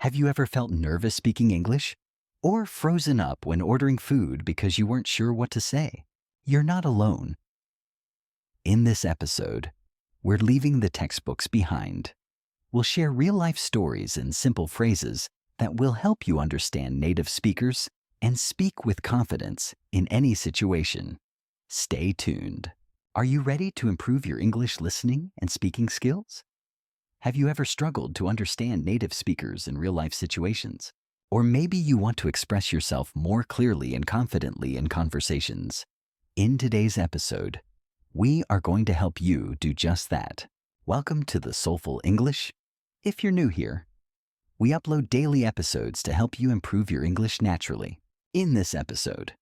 Have you ever felt nervous speaking English? Or frozen up when ordering food because you weren't sure what to say? You're not alone. In this episode, we're leaving the textbooks behind. We'll share real-life stories and simple phrases that will help you understand native speakers and speak with confidence in any situation. Stay tuned. Are you ready to improve your English listening and speaking skills? Have you ever struggled to understand native speakers in real-life situations? Or maybe you want to express yourself more clearly and confidently in conversations. In today's episode, we are going to help you do just that. Welcome to the Soulful English. If you're new here, we upload daily episodes to help you improve your English naturally. In this episode,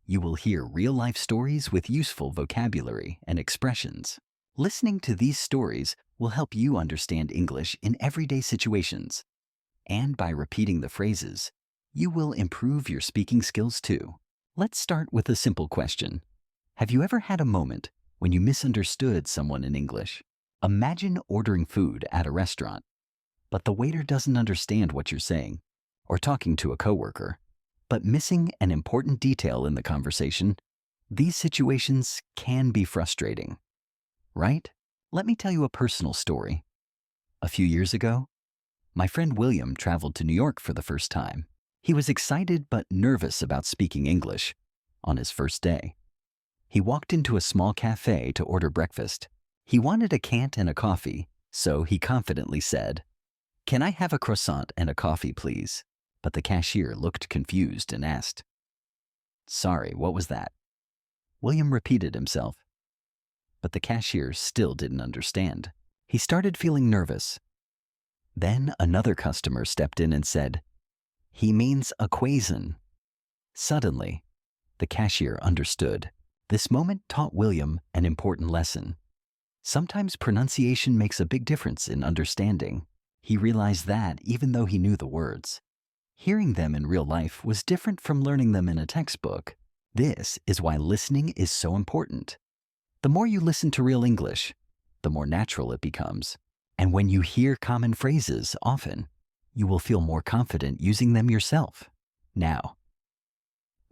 you will hear real-life stories with useful vocabulary and expressions. Listening to these stories will help you understand English in everyday situations. And by repeating the phrases, you will improve your speaking skills too. Let's start with a simple question. Have you ever had a moment when you misunderstood someone in English? Imagine ordering food at a restaurant, but the waiter doesn't understand what you're saying, or talking to a coworker, but missing an important detail in the conversation. These situations can be frustrating, right? Let me tell you a personal story. A few years ago, my friend William traveled to New York for the first time. He was excited but nervous about speaking English on his first day. He walked into a small cafe to order breakfast. He wanted a cant and a coffee, so he confidently said, "Can I have a croissant and a coffee, please?" But the cashier looked confused and asked, "Sorry, what was that?" William repeated himself, but the cashier still didn't understand. He started feeling nervous. Then another customer stepped in and said, "He means a quaison." Suddenly, the cashier understood. This moment taught William an important lesson. Sometimes pronunciation makes a big difference in understanding. He realized that even though he knew the words, hearing them in real life was different from learning them in a textbook. This is why listening is so important. The more you listen to real English, the more natural it becomes. And when you hear common phrases often, you will feel more confident using them yourself. Now,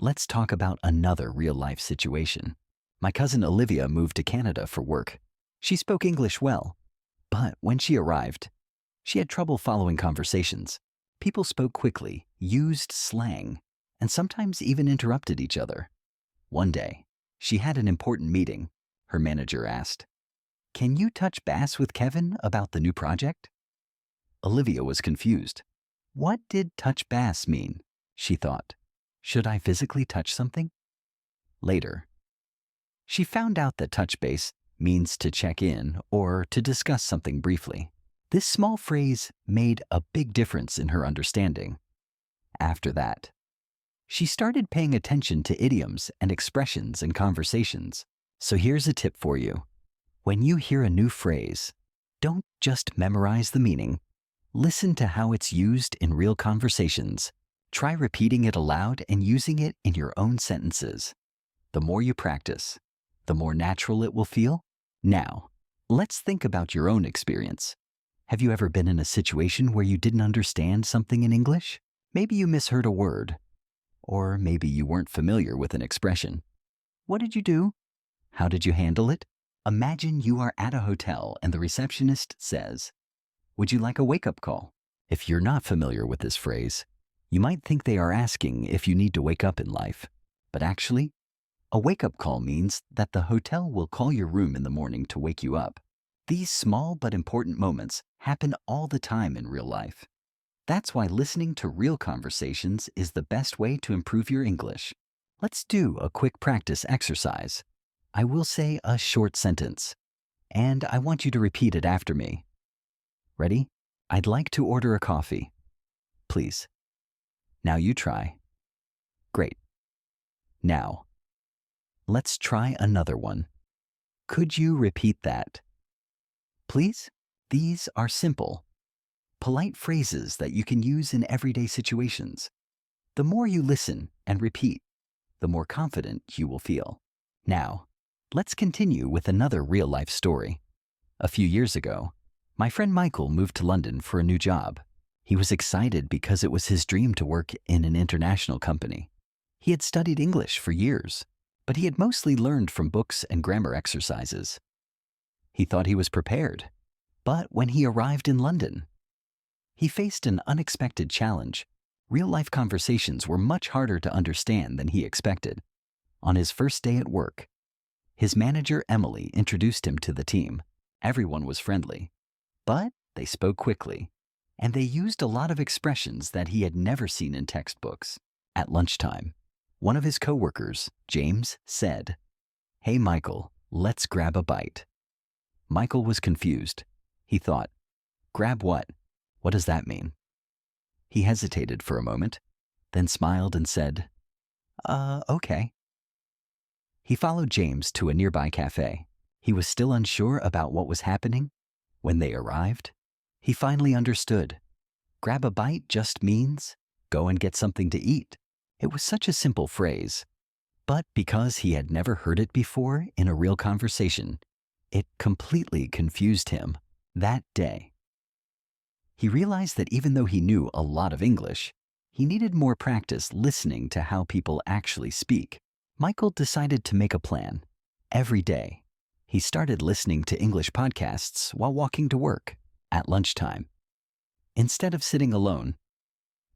let's talk about another real-life situation. My cousin Olivia moved to Canada for work. She spoke English well, but when she arrived, she had trouble following conversations. People spoke quickly, used slang, and sometimes even interrupted each other. One day, she had an important meeting. Her manager asked, "Can you touch base with Kevin about the new project?" Olivia was confused. What did touch base mean? She thought. Should I physically touch something? Later, she found out that touch base means to check in or to discuss something briefly. This small phrase made a big difference in her understanding. After that, she started paying attention to idioms and expressions in conversations. So here's a tip for you. When you hear a new phrase, don't just memorize the meaning. Listen to how it's used in real conversations. Try repeating it aloud and using it in your own sentences. The more you practice, the more natural it will feel. Now, let's think about your own experience. Have you ever been in a situation where you didn't understand something in English? Maybe you misheard a word, or maybe you weren't familiar with an expression. What did you do? How did you handle it? Imagine you are at a hotel and the receptionist says, "Would you like a wake-up call?" If you're not familiar with this phrase, you might think they are asking if you need to wake up in life. But actually, a wake-up call means that the hotel will call your room in the morning to wake you up. These small but important moments happen all the time in real life. That's why listening to real conversations is the best way to improve your English. Let's do a quick practice exercise. I will say a short sentence, and I want you to repeat it after me. Ready? I'd like to order a coffee, please. Now you try. Great. Now, let's try another one. Could you repeat that? Please? These are simple, polite phrases that you can use in everyday situations. The more you listen and repeat, the more confident you will feel. Now, let's continue with another real-life story. A few years ago, my friend Michael moved to London for a new job. He was excited because it was his dream to work in an international company. He had studied English for years, but he had mostly learned from books and grammar exercises. He thought he was prepared, but when he arrived in London, he faced an unexpected challenge. Real-life conversations were much harder to understand than he expected. On his first day at work, his manager, Emily, introduced him to the team. Everyone was friendly, but they spoke quickly, and they used a lot of expressions that he had never seen in textbooks. At lunchtime, one of his coworkers, James, said, "Hey, Michael, let's grab a bite." Michael was confused. He thought, "Grab what? What does that mean?" He hesitated for a moment, then smiled and said, okay. He followed James to a nearby cafe. He was still unsure about what was happening. When they arrived, he finally understood. Grab a bite just means go and get something to eat. It was such a simple phrase, but because he had never heard it before in a real conversation, it completely confused him that day. He realized that even though he knew a lot of English, he needed more practice listening to how people actually speak. Michael decided to make a plan. Every day, he started listening to English podcasts while walking to work at lunchtime. Instead of sitting alone,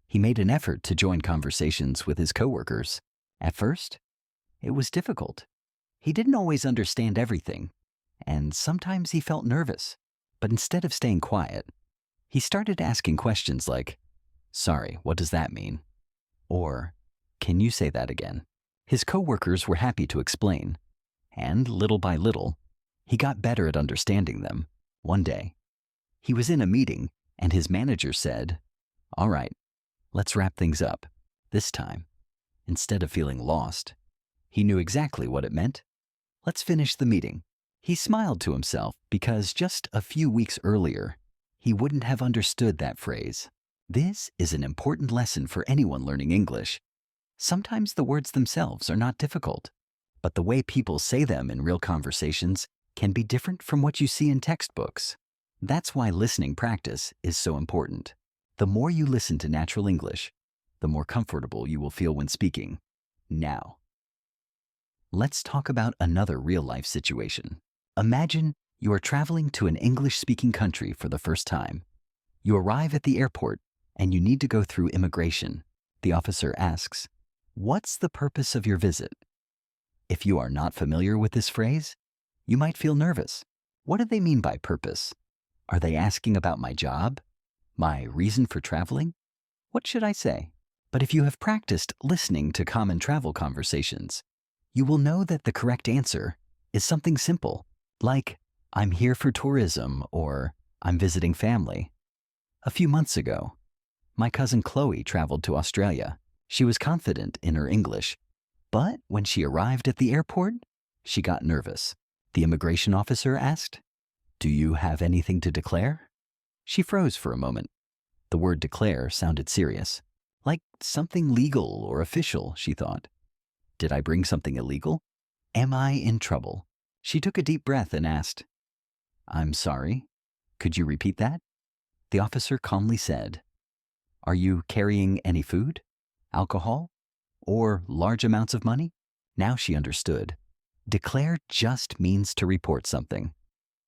he made an effort to join conversations with his coworkers. At first, it was difficult. He didn't always understand everything, and sometimes he felt nervous. But instead of staying quiet, he started asking questions like, "Sorry, what does that mean?" Or, "Can you say that again?" His coworkers were happy to explain, and little by little, he got better at understanding them. One day, he was in a meeting, and his manager said, "All right, let's wrap things up. This time, instead of feeling lost, he knew exactly what it meant. Let's finish the meeting." He smiled to himself because just a few weeks earlier, he wouldn't have understood that phrase. This is an important lesson for anyone learning English. Sometimes the words themselves are not difficult, but the way people say them in real conversations can be different from what you see in textbooks. That's why listening practice is so important. The more you listen to natural English, the more comfortable you will feel when speaking. Now, let's talk about another real-life situation. Imagine you are traveling to an English-speaking country for the first time. You arrive at the airport and you need to go through immigration. The officer asks, "What's the purpose of your visit?" If you are not familiar with this phrase, you might feel nervous. What do they mean by purpose? Are they asking about my job? My reason for traveling? What should I say? But if you have practiced listening to common travel conversations, you will know that the correct answer is something simple, like, "I'm here for tourism," or "I'm visiting family." A few months ago, my cousin Chloe traveled to Australia. She was confident in her English, but when she arrived at the airport, she got nervous. The immigration officer asked, "Do you have anything to declare?" She froze for a moment. The word declare sounded serious, like something legal or official, she thought. Did I bring something illegal? Am I in trouble? She took a deep breath and asked, "I'm sorry. Could you repeat that?" The officer calmly said, "Are you carrying any food, alcohol, or large amounts of money?" Now she understood. Declare just means to report something.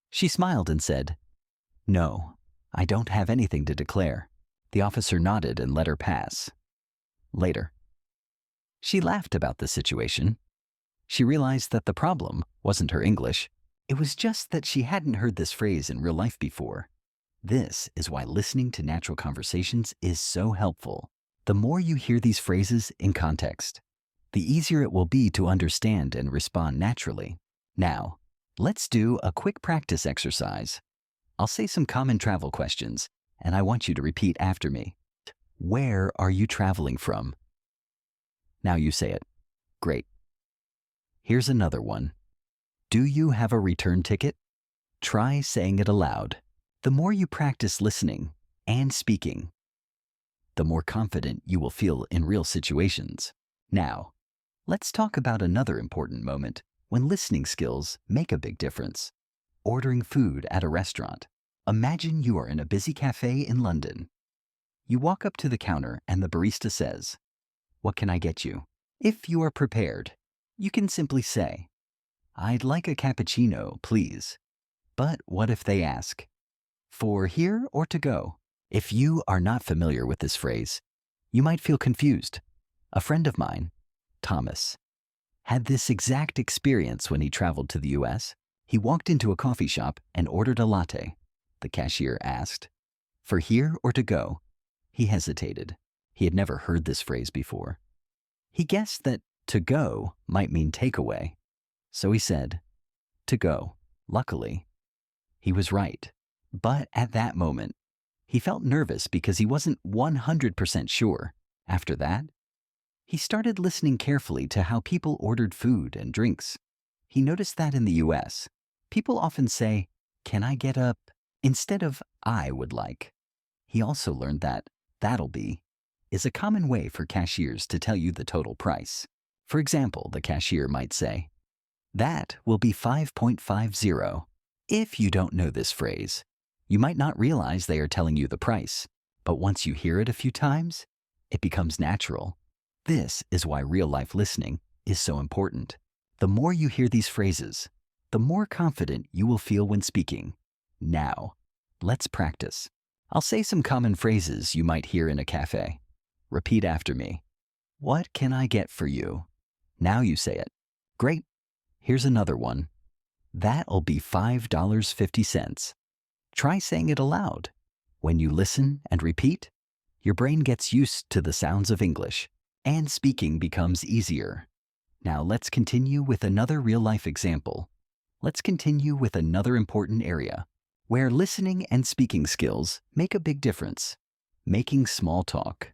She smiled and said, "No, I don't have anything to declare." The officer nodded and let her pass. Later, she laughed about the situation. She realized that the problem wasn't her English. It was just that she hadn't heard this phrase in real life before. This is why listening to natural conversations is so helpful. The more you hear these phrases in context, the easier it will be to understand and respond naturally. Now, let's do a quick practice exercise. I'll say some common travel questions, and I want you to repeat after me. Where are you traveling from? Now you say it. Great. Here's another one. Do you have a return ticket? Try saying it aloud. The more you practice listening and speaking, the more confident you will feel in real situations. Now, let's talk about another important moment when listening skills make a big difference. Ordering food at a restaurant. Imagine you are in a busy cafe in London. You walk up to the counter and the barista says, "What can I get you?" If you are prepared, you can simply say, "I'd like a cappuccino, please." But what if they ask, "For here or to go?" If you are not familiar with this phrase, you might feel confused. A friend of mine, Thomas, had this exact experience when he traveled to the US. He walked into a coffee shop and ordered a latte. The cashier asked, "For here or to go?" He hesitated. He had never heard this phrase before. He guessed that to go might mean takeaway. So he said, "To go." Luckily, he was right. But at that moment, he felt nervous because he wasn't 100% sure. After that, he started listening carefully to how people ordered food and drinks. He noticed that in the US, people often say, "Can I get a," instead of "I would like." He also learned that "that'll be" is a common way for cashiers to tell you the total price. For example, the cashier might say, "That will be 5.50. If you don't know this phrase, you might not realize they are telling you the price, but once you hear it a few times, it becomes natural. This is why real-life listening is so important. The more you hear these phrases, the more confident you will feel when speaking. Now, let's practice. I'll say some common phrases you might hear in a cafe. Repeat after me. "What can I get for you?" Now you say it. Great. Here's another one. "That'll be $5.50. Try saying it aloud. When you listen and repeat, your brain gets used to the sounds of English, and speaking becomes easier. Now let's continue with another real-life example. Let's continue with another important area where listening and speaking skills make a big difference. Making small talk.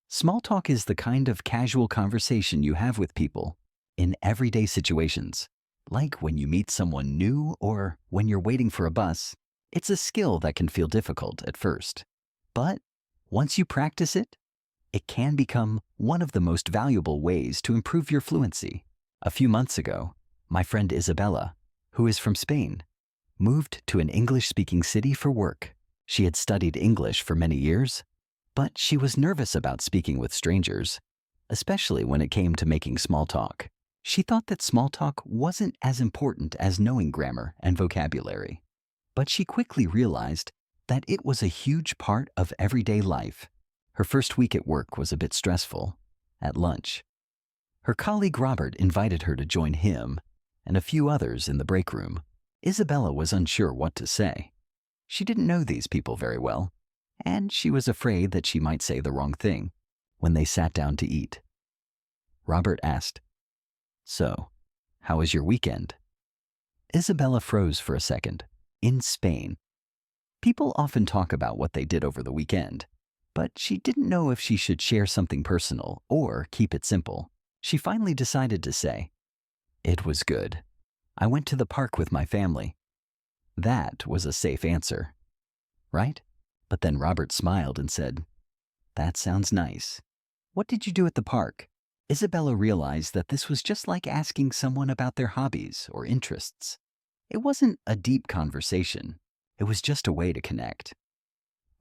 Small talk is the kind of casual conversation you have with people in everyday situations, like when you meet someone new or when you're waiting for a bus. It's a skill that can feel difficult at first, but once you practice it, it can become one of the most valuable ways to improve your fluency. A few months ago, my friend Isabella, who is from Spain, moved to an English-speaking city for work. She had studied English for many years, but she was nervous about speaking with strangers, especially when it came to making small talk. She thought that small talk wasn't as important as knowing grammar and vocabulary, but she quickly realized that it was a huge part of everyday life. Her first week at work was a bit stressful. At lunch, her colleague Robert invited her to join him and a few others in the break room. Isabella was unsure what to say. She didn't know these people very well, and she was afraid that she might say the wrong thing. When they sat down to eat, Robert asked, "So, how was your weekend?" Isabella froze for a second. In Spain, people often talk about what they did over the weekend, but she didn't know if she should share something personal or keep it simple. She finally decided to say, "It was good. I went to the park with my family." That was a safe answer, right? But then Robert smiled and said, "That sounds nice. What did you do at the park?" Isabella realized that this was just like asking someone about their hobbies or interests. It wasn't a deep conversation. It was just a way to connect.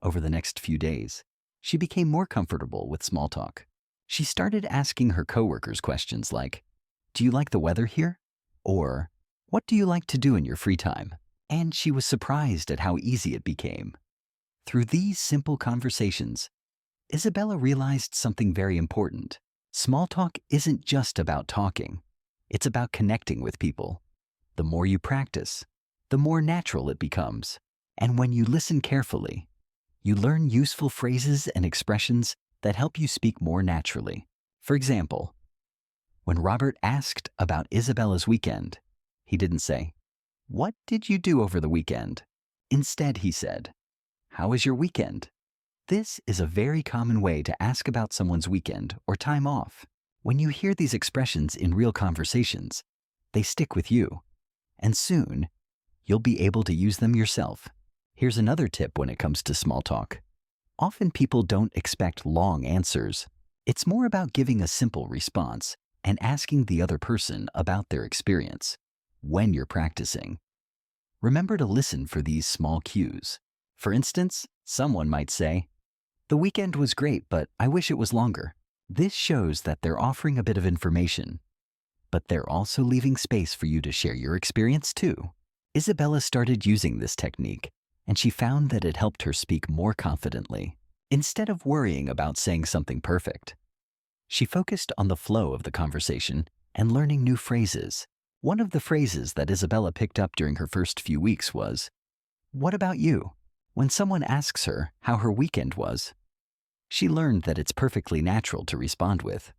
Over the next few days, she became more comfortable with small talk. She started asking her coworkers questions like, "Do you like the weather here?" Or, "What do you like to do in your free time?" And she was surprised at how easy it became. Through these simple conversations, Isabella realized something very important. Small talk isn't just about talking. It's about connecting with people. The more you practice, the more natural it becomes. And when you listen carefully, you learn useful phrases and expressions that help you speak more naturally. For example, when Robert asked about Isabella's weekend, he didn't say, "What did you do over the weekend?" Instead, he said, "How was your weekend?" This is a very common way to ask about someone's weekend or time off. When you hear these expressions in real conversations, they stick with you, and soon you'll be able to use them yourself. Here's another tip when it comes to small talk. Often people don't expect long answers. It's more about giving a simple response and asking the other person about their experience. When you're practicing, remember to listen for these small cues. For instance, someone might say, The weekend was great, but I wish it was longer. This shows that they're offering a bit of information, but they're also leaving space for you to share your experience too. Isabella started using this technique, and she found that it helped her speak more confidently. Instead of worrying about saying something perfect, she focused on the flow of the conversation and learning new phrases. One of the phrases that Isabella picked up during her first few weeks was, "What about you?" When someone asks her how her weekend was, she learned that it's perfectly natural to respond with,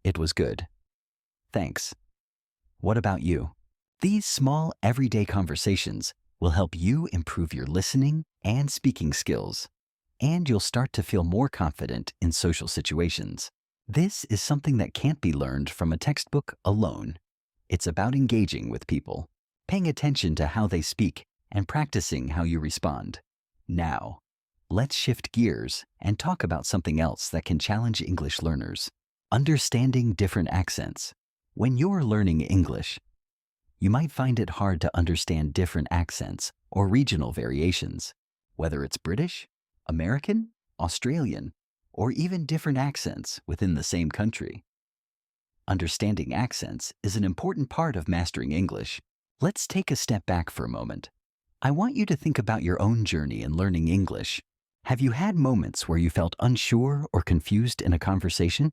"It was good. Thanks. What about you?" These small, everyday conversations will help you improve your listening and speaking skills, and you'll start to feel more confident in social situations. This is something that can't be learned from a textbook alone. It's about engaging with people, paying attention to how they speak, and practicing how you respond. Now, let's shift gears and talk about something else that can challenge English learners: understanding different accents. When you're learning English, you might find it hard to understand different accents or regional variations, whether it's British, American, Australian, or even different accents within the same country. Understanding accents is an important part of mastering English. Let's take a step back for a moment. I want you to think about your own journey in learning English. Have you had moments where you felt unsure or confused in a conversation?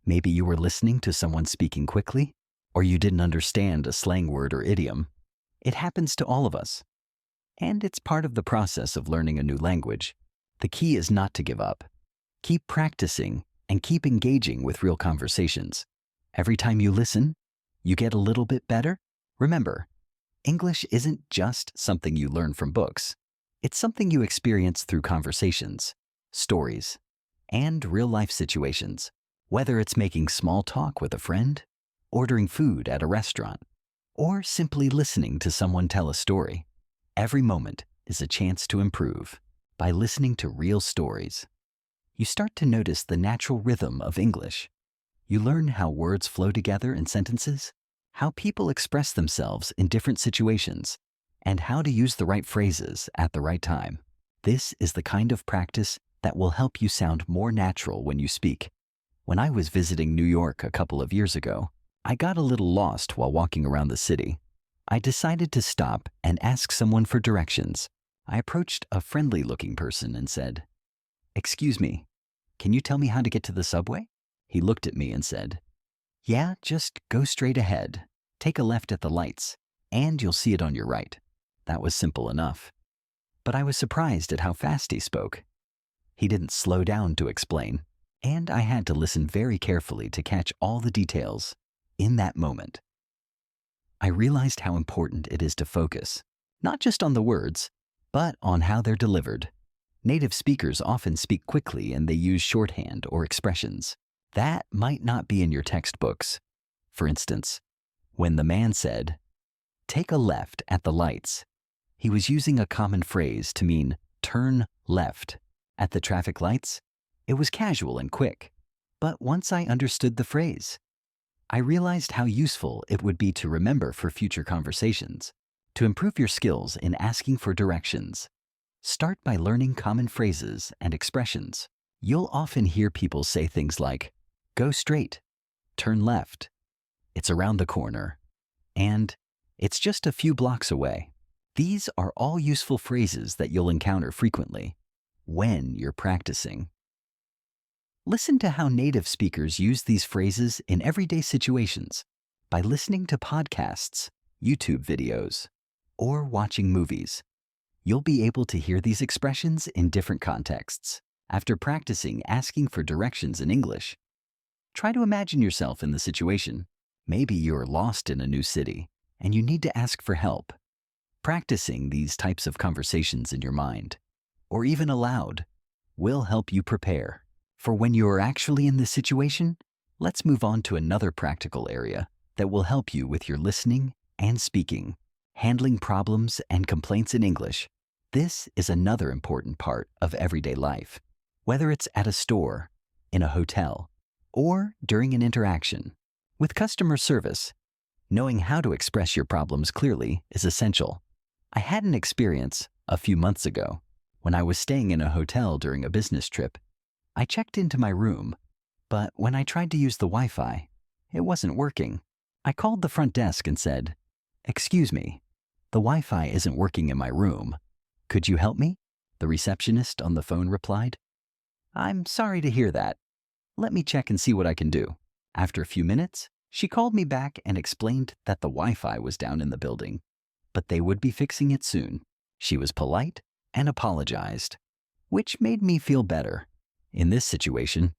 Maybe you were listening to someone speaking quickly, or you didn't understand a slang word or idiom. It happens to all of us, and it's part of the process of learning a new language. The key is not to give up. Keep practicing and keep engaging with real conversations. Every time you listen, you get a little bit better. Remember, English isn't just something you learn from books. It's something you experience through conversations, stories, and real-life situations. Whether it's making small talk with a friend, ordering food at a restaurant, or simply listening to someone tell a story, every moment is a chance to improve. By listening to real stories, you start to notice the natural rhythm of English. You learn how words flow together in sentences, how people express themselves in different situations, and how to use the right phrases at the right time. This is the kind of practice that will help you sound more natural when you speak. When I was visiting New York a couple of years ago, I got a little lost while walking around the city. I decided to stop and ask someone for directions. I approached a friendly-looking person and said, "Excuse me, can you tell me how to get to the subway?" He looked at me and said, "Yeah, just go straight ahead, take a left at the lights, and you'll see it on your right." That was simple enough. But I was surprised at how fast he spoke. He didn't slow down to explain, and I had to listen very carefully to catch all the details. In that moment, I realized how important it is to focus, not just on the words, but on how they're delivered. Native speakers often speak quickly and they use shorthand or expressions that might not be in your textbooks. For instance, when the man said, "Take a left at the lights," he was using a common phrase to mean turn left. At the traffic lights, it was casual and quick. But once I understood the phrase, I realized how useful it would be to remember for future conversations. To improve your skills in asking for directions, start by learning common phrases and expressions. You'll often hear people say things like, "Go straight," "Turn left," "It's around the corner," and "It's just a few blocks away." These are all useful phrases that you'll encounter frequently when you're practicing. Listen to how native speakers use these phrases in everyday situations. By listening to podcasts, YouTube videos, or watching movies, you'll be able to hear these expressions in different contexts. After practicing asking for directions in English, try to imagine yourself in the situation. Maybe you're lost in a new city and you need to ask for help. Practicing these types of conversations in your mind, or even aloud, will help you prepare for when you are actually in this situation. Let's move on to another practical area that will help you with your listening and speaking. Handling problems and complaints in English. This is another important part of everyday life. Whether it's at a store, in a hotel, or during an interaction. With customer service, knowing how to express your problems clearly is essential. I had an experience a few months ago. When I was staying in a hotel during a business trip, I checked into my room, but when I tried to use the Wi-Fi, it wasn't working. I called the front desk and said, "Excuse me, the Wi-Fi isn't working in my room. Could you help me?" The receptionist on the phone replied, "I'm sorry to hear that. Let me check and see what I can do." After a few minutes, she called me back and explained that the Wi-Fi was down in the building, but they would be fixing it soon. She was polite and apologized, which made me feel better. In this situation,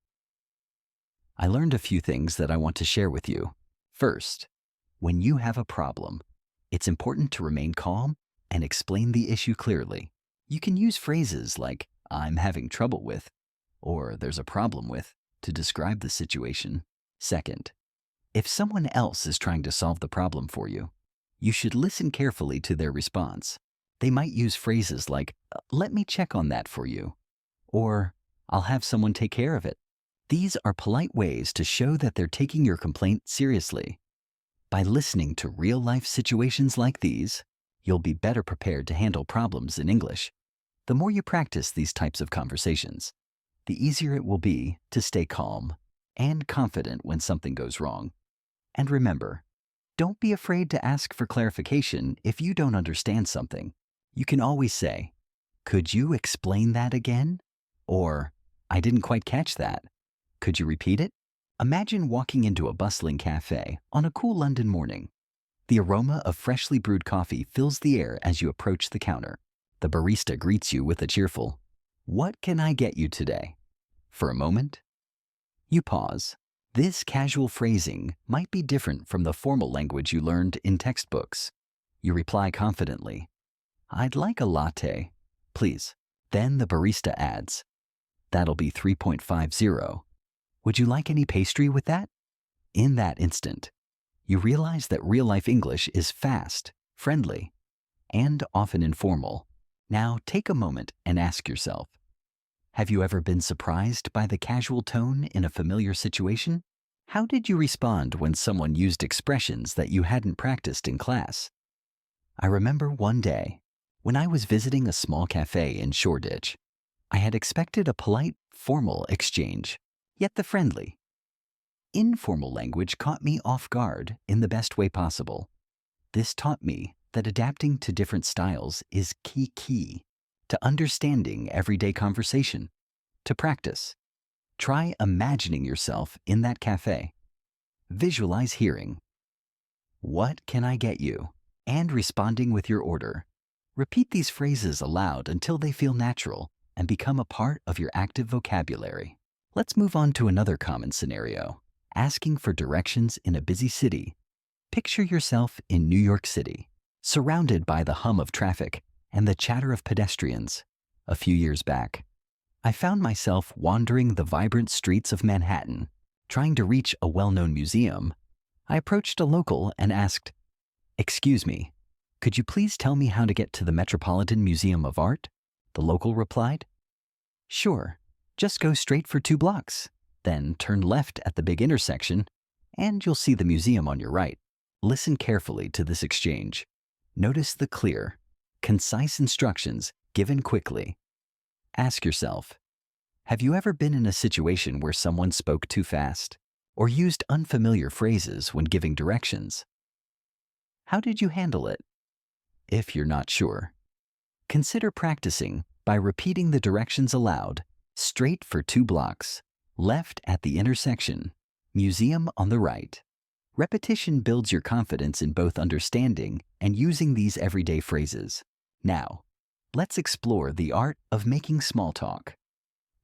I learned a few things that I want to share with you. First, when you have a problem, it's important to remain calm and explain the issue clearly. You can use phrases like, "I'm having trouble with," or "there's a problem with," to describe the situation. Second, if someone else is trying to solve the problem for you, you should listen carefully to their response. They might use phrases like, "Let me check on that for you," or "I'll have someone take care of it." These are polite ways to show that they're taking your complaint seriously. By listening to real-life situations like these, you'll be better prepared to handle problems in English. The more you practice these types of conversations, the easier it will be to stay calm and confident when something goes wrong. And remember, don't be afraid to ask for clarification if you don't understand something. You can always say, "Could you explain that again?" Or, "I didn't quite catch that. Could you repeat it?" Imagine walking into a bustling cafe on a cool London morning. The aroma of freshly brewed coffee fills the air as you approach the counter. The barista greets you with a cheerful, "What can I get you today?" For a moment, you pause. This casual phrasing might be different from the formal language you learned in textbooks. You reply confidently, "I'd like a latte, please." Then the barista adds, "That'll be 3.50. Would you like any pastry with that?" In that instant, you realize that real-life English is fast, friendly, and often informal. Now take a moment and ask yourself, have you ever been surprised by the casual tone in a familiar situation? How did you respond when someone used expressions that you hadn't practiced in class? I remember one day, when I was visiting a small cafe in Shoreditch, I had expected a polite, formal exchange, yet the friendly, informal language caught me off guard in the best way possible. This taught me that adapting to different styles is key to understanding everyday conversation. To practice, try imagining yourself in that cafe. Visualize hearing, "What can I get you?" and responding with your order. Repeat these phrases aloud until they feel natural and become a part of your active vocabulary. Let's move on to another common scenario, asking for directions in a busy city. Picture yourself in New York City, surrounded by the hum of traffic and the chatter of pedestrians. A few years back, I found myself wandering the vibrant streets of Manhattan, trying to reach a well-known museum. I approached a local and asked, "Excuse me, could you please tell me how to get to the Metropolitan Museum of Art?" The local replied, "Sure, just go straight for 2 blocks, then turn left at the big intersection, and you'll see the museum on your right." Listen carefully to this exchange. Notice the clear, concise instructions given quickly. Ask yourself, have you ever been in a situation where someone spoke too fast or used unfamiliar phrases when giving directions? How did you handle it? If you're not sure, consider practicing by repeating the directions aloud: straight for 2 blocks, left at the intersection, museum on the right. Repetition builds your confidence in both understanding and using these everyday phrases. Now, let's explore the art of making small talk,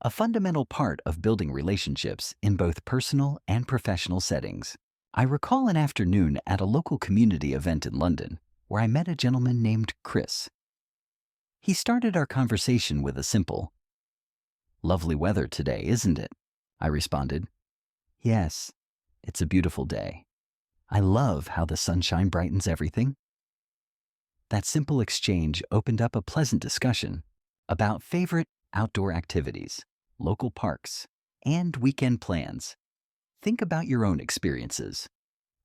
a fundamental part of building relationships in both personal and professional settings. I recall an afternoon at a local community event in London where I met a gentleman named Chris. He started our conversation with a simple, "Lovely weather today, isn't it?" I responded, "Yes, it's a beautiful day. I love how the sunshine brightens everything." That simple exchange opened up a pleasant discussion about favorite outdoor activities, local parks, and weekend plans. Think about your own experiences.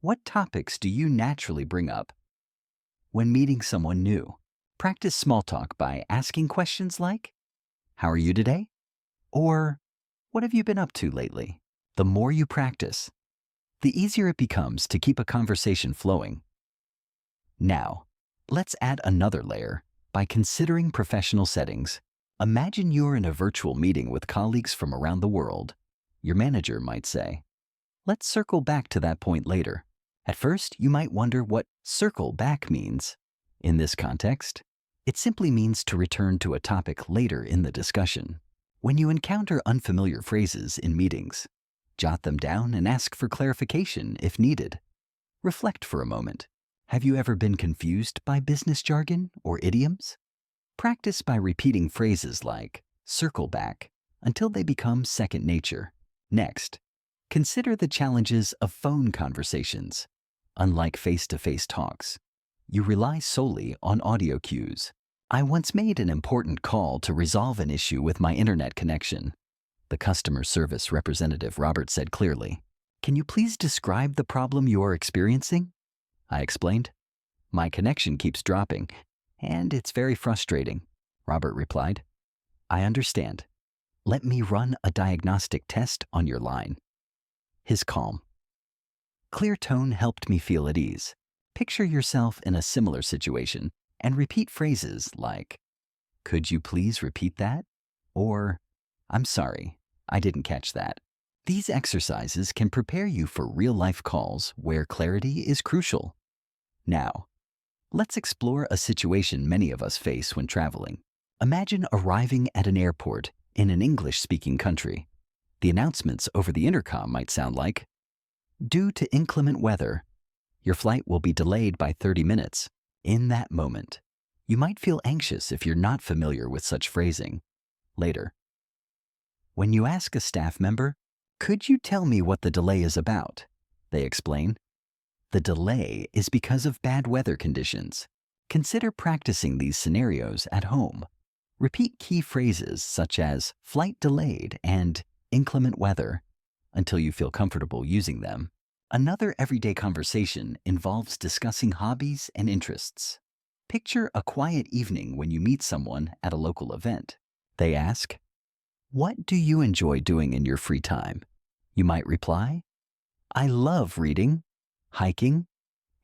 What topics do you naturally bring up when meeting someone new? Practice small talk by asking questions like, How are you today? Or what have you been up to lately? The more you practice, the easier it becomes to keep a conversation flowing. Now, let's add another layer by considering professional settings. Imagine you're in a virtual meeting with colleagues from around the world. Your manager might say, "Let's circle back to that point later." At first, you might wonder what circle back means. In this context, it simply means to return to a topic later in the discussion. When you encounter unfamiliar phrases in meetings, jot them down and ask for clarification if needed. Reflect for a moment. Have you ever been confused by business jargon or idioms? Practice by repeating phrases like circle back until they become second nature. Next, consider the challenges of phone conversations. Unlike face-to-face talks, you rely solely on audio cues. I once made an important call to resolve an issue with my internet connection. The customer service representative Robert said clearly, "Can you please describe the problem you are experiencing?" I explained. "My connection keeps dropping, and it's very frustrating," Robert replied. "I understand. Let me run a diagnostic test on your line." His calm, clear tone helped me feel at ease. Picture yourself in a similar situation and repeat phrases like, "Could you please repeat that?" Or, "I'm sorry, I didn't catch that." These exercises can prepare you for real-life calls where clarity is crucial. Now, let's explore a situation many of us face when traveling. Imagine arriving at an airport in an English-speaking country. The announcements over the intercom might sound like, "Due to inclement weather, your flight will be delayed by 30 minutes. In that moment, you might feel anxious if you're not familiar with such phrasing. Later, when you ask a staff member, "Could you tell me what the delay is about?" they explain, "The delay is because of bad weather conditions." Consider practicing these scenarios at home. Repeat key phrases such as "flight delayed" and "inclement weather" until you feel comfortable using them. Another everyday conversation involves discussing hobbies and interests. Picture a quiet evening when you meet someone at a local event. They ask, "What do you enjoy doing in your free time?" You might reply, "I love reading, hiking,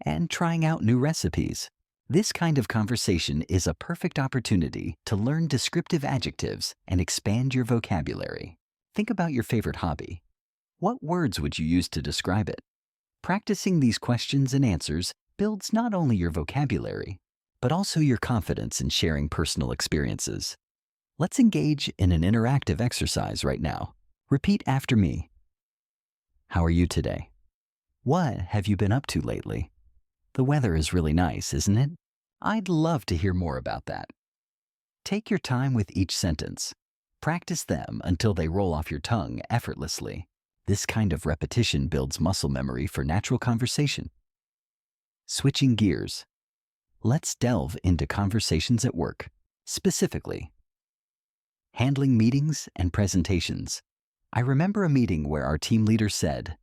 and trying out new recipes." This kind of conversation is a perfect opportunity to learn descriptive adjectives and expand your vocabulary. Think about your favorite hobby. What words would you use to describe it? Practicing these questions and answers builds not only your vocabulary, but also your confidence in sharing personal experiences. Let's engage in an interactive exercise right now. Repeat after me. How are you today? What have you been up to lately? The weather is really nice, isn't it? I'd love to hear more about that. Take your time with each sentence. Practice them until they roll off your tongue effortlessly. This kind of repetition builds muscle memory for natural conversation. Switching gears. Let's delve into conversations at work, specifically handling meetings and presentations. I remember a meeting where our team leader said,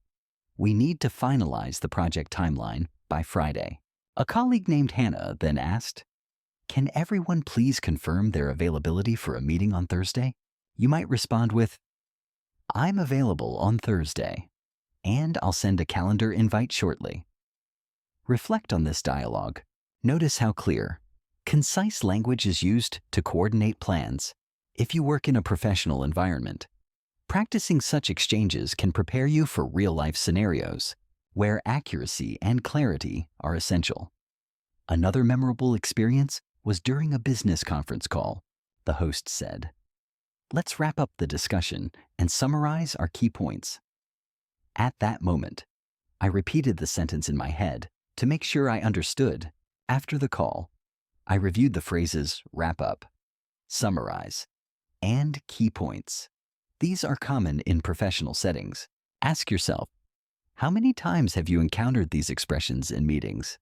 "We need to finalize the project timeline by Friday." A colleague named Hannah then asked, "Can everyone please confirm their availability for a meeting on Thursday?" You might respond with, "I'm available on Thursday, and I'll send a calendar invite shortly." Reflect on this dialogue. Notice how clear, concise language is used to coordinate plans. If you work in a professional environment, practicing such exchanges can prepare you for real-life scenarios where accuracy and clarity are essential. Another memorable experience was during a business conference call. The host said, "Let's wrap up the discussion and summarize our key points." At that moment, I repeated the sentence in my head to make sure I understood. After the call, I reviewed the phrases wrap up, summarize, and key points. These are common in professional settings. Ask yourself, how many times have you encountered these expressions in meetings?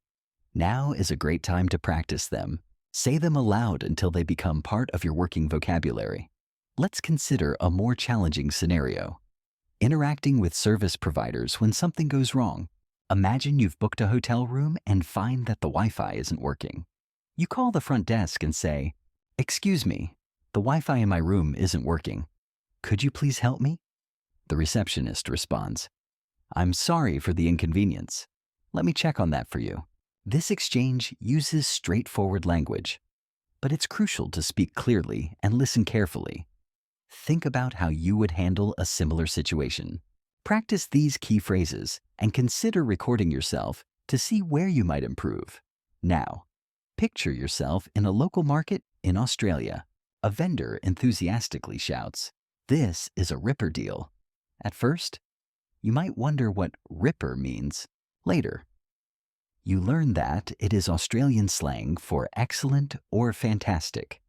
Now is a great time to practice them. Say them aloud until they become part of your working vocabulary. Let's consider a more challenging scenario. Interacting with service providers when something goes wrong. Imagine you've booked a hotel room and find that the Wi-Fi isn't working. You call the front desk and say, "Excuse me, The Wi-Fi in my room isn't working. Could you please help me? The receptionist responds, I'm sorry for the inconvenience. Let me check on that for you. This exchange uses straightforward language, but it's crucial to speak clearly and listen carefully. Think about how you would handle a similar situation. Practice these key phrases and consider recording yourself to see where you might improve. Now, picture yourself in a local market in Australia. A vendor enthusiastically shouts, "This is a ripper deal." At first, you might wonder what ripper means. Later, you learn that it is Australian slang for excellent or fantastic.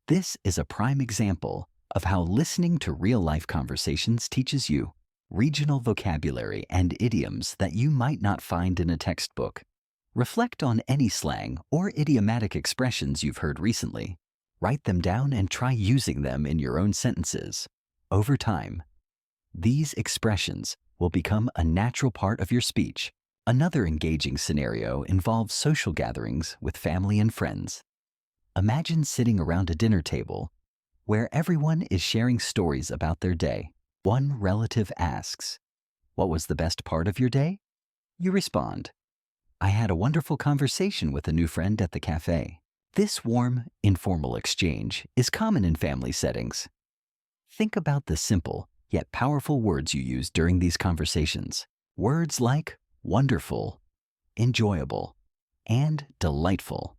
This is a prime example of how listening to real-life conversations teaches you regional vocabulary and idioms that you might not find in a textbook. Reflect on any slang or idiomatic expressions you've heard recently. Write them down and try using them in your own sentences. Over time, these expressions will become a natural part of your speech. Another engaging scenario involves social gatherings with family and friends. Imagine sitting around a dinner table where everyone is sharing stories about their day. One relative asks, "What was the best part of your day?" You respond, "I had a wonderful conversation with a new friend at the cafe." This warm, informal exchange is common in family settings. Think about the simple yet powerful words you use during these conversations. Words like wonderful, enjoyable, and delightful.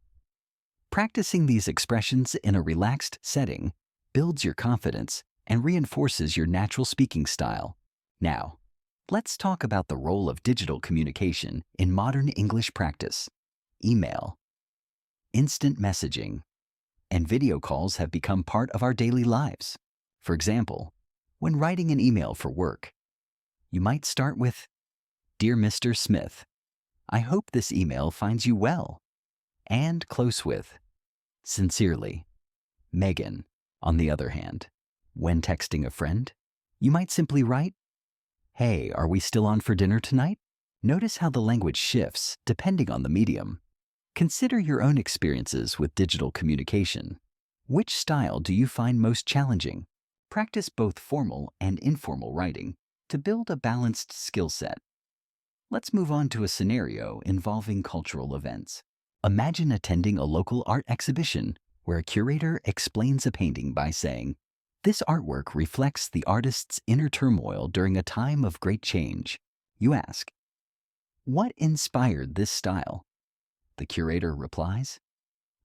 Practicing these expressions in a relaxed setting builds your confidence and reinforces your natural speaking style. Now, let's talk about the role of digital communication in modern English practice. Email, instant messaging, and video calls have become part of our daily lives. For example, when writing an email for work, you might start with, "Dear Mr. Smith, I hope this email finds you well," and close with, "Sincerely, Megan." On the other hand, when texting a friend, you might simply write, "Hey, are we still on for dinner tonight?" Notice how the language shifts depending on the medium. Consider your own experiences with digital communication. Which style do you find most challenging? Practice both formal and informal writing to build a balanced skill set. Let's move on to a scenario involving cultural events. Imagine attending a local art exhibition where a curator explains a painting by saying, "This artwork reflects the artist's inner turmoil during a time of great change." You ask, "What inspired this style?" The curator replies,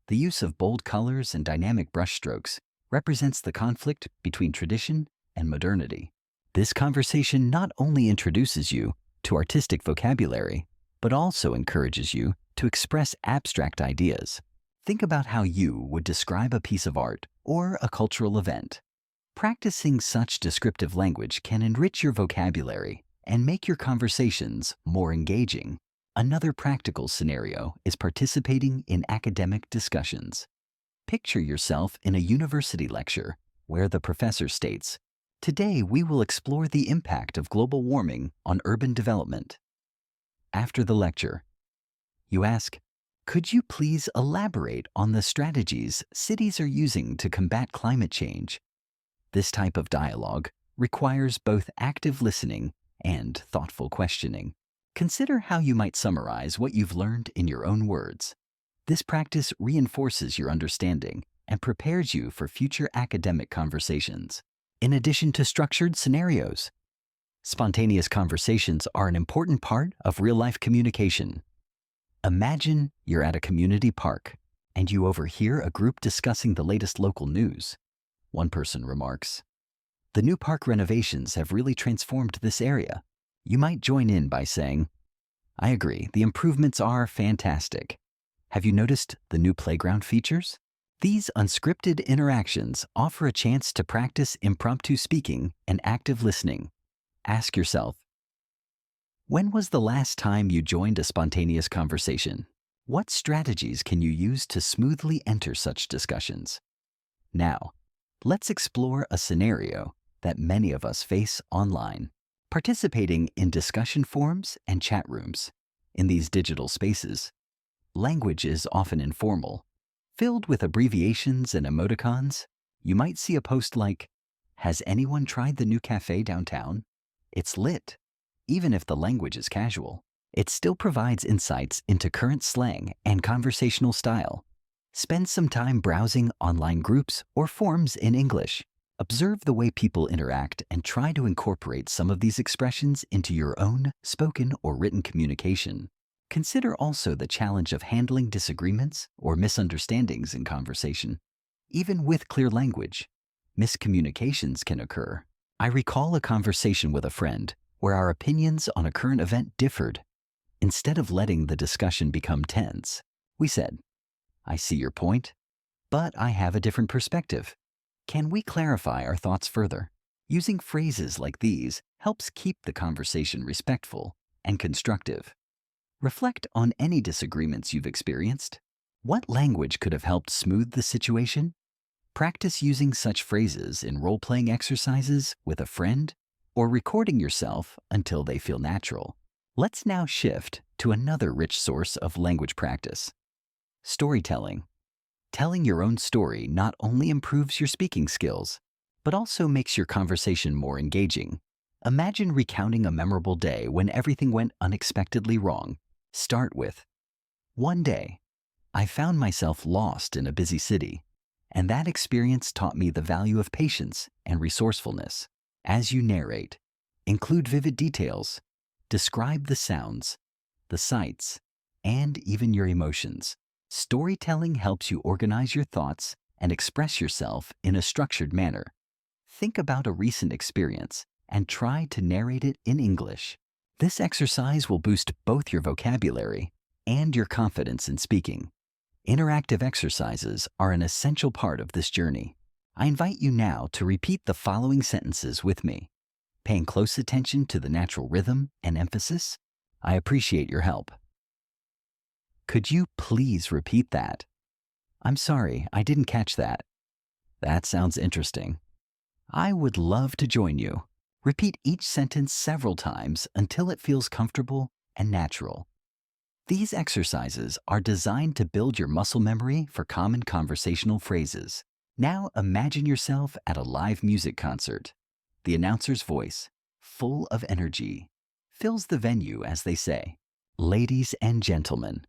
"The use of bold colors and dynamic brushstrokes represents the conflict between tradition and modernity." This conversation not only introduces you to artistic vocabulary, but also encourages you to express abstract ideas. Think about how you would describe a piece of art or a cultural event. Practicing such descriptive language can enrich your vocabulary and make your conversations more engaging. Another practical scenario is participating in academic discussions. Picture yourself in a university lecture where the professor states, "Today we will explore the impact of global warming on urban development." After the lecture, you ask, "Could you please elaborate on the strategies cities are using to combat climate change?" This type of dialogue requires both active listening and thoughtful questioning. Consider how you might summarize what you've learned in your own words. This practice reinforces your understanding and prepares you for future academic conversations. In addition to structured scenarios, spontaneous conversations are an important part of real-life communication. Imagine you're at a community park and you overhear a group discussing the latest local news. One person remarks, "The new park renovations have really transformed this area." You might join in by saying, "I agree, the improvements are fantastic. Have you noticed the new playground features?" These unscripted interactions offer a chance to practice impromptu speaking and active listening. Ask yourself, when was the last time you joined a spontaneous conversation? What strategies can you use to smoothly enter such discussions? Now, let's explore a scenario that many of us face online. Participating in discussion forums and chat rooms. In these digital spaces, language is often informal, filled with abbreviations and emoticons. You might see a post like, "Has anyone tried the new cafe downtown? It's lit." Even if the language is casual, it still provides insights into current slang and conversational style. Spend some time browsing online groups or forums in English. Observe the way people interact and try to incorporate some of these expressions into your own spoken or written communication. Consider also the challenge of handling disagreements or misunderstandings in conversation. Even with clear language, miscommunications can occur. I recall a conversation with a friend where our opinions on a current event differed. Instead of letting the discussion become tense, we said, "I see your point, but I have a different perspective. Can we clarify our thoughts further?" Using phrases like these helps keep the conversation respectful and constructive. Reflect on any disagreements you've experienced. What language could have helped smooth the situation? Practice using such phrases in role-playing exercises with a friend or recording yourself until they feel natural. Let's now shift to another rich source of language practice: storytelling. Telling your own story not only improves your speaking skills, but also makes your conversation more engaging. Imagine recounting a memorable day when everything went unexpectedly wrong. Start with, "One day, I found myself lost in a busy city, and that experience taught me the value of patience and resourcefulness." As you narrate, include vivid details. Describe the sounds, the sights, and even your emotions. Storytelling helps you organize your thoughts and express yourself in a structured manner. Think about a recent experience and try to narrate it in English. This exercise will boost both your vocabulary and your confidence in speaking. Interactive exercises are an essential part of this journey. I invite you now to repeat the following sentences with me. Paying close attention to the natural rhythm and emphasis, I appreciate your help. Could you please repeat that? I'm sorry, I didn't catch that. That sounds interesting. I would love to join you. Repeat each sentence several times until it feels comfortable and natural. These exercises are designed to build your muscle memory for common conversational phrases. Now imagine yourself at a live music concert. The announcer's voice, full of energy, fills the venue as they say, "Ladies and gentlemen,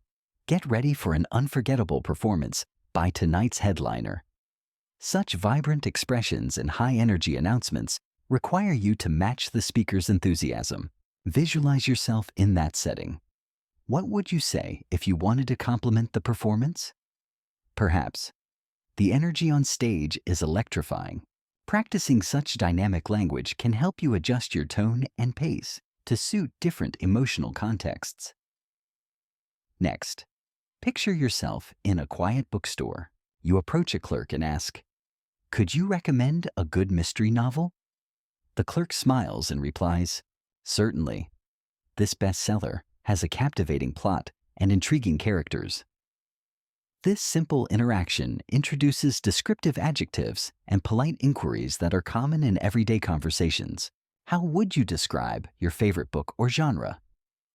get ready for an unforgettable performance by tonight's headliner." Such vibrant expressions and high-energy announcements require you to match the speaker's enthusiasm. Visualize yourself in that setting. What would you say if you wanted to compliment the performance? Perhaps, "The energy on stage is electrifying." Practicing such dynamic language can help you adjust your tone and pace to suit different emotional contexts. Next, picture yourself in a quiet bookstore. You approach a clerk and ask, "Could you recommend a good mystery novel?" The clerk smiles and replies, "Certainly. This bestseller has a captivating plot and intriguing characters." This simple interaction introduces descriptive adjectives and polite inquiries that are common in everyday conversations. How would you describe your favorite book or genre?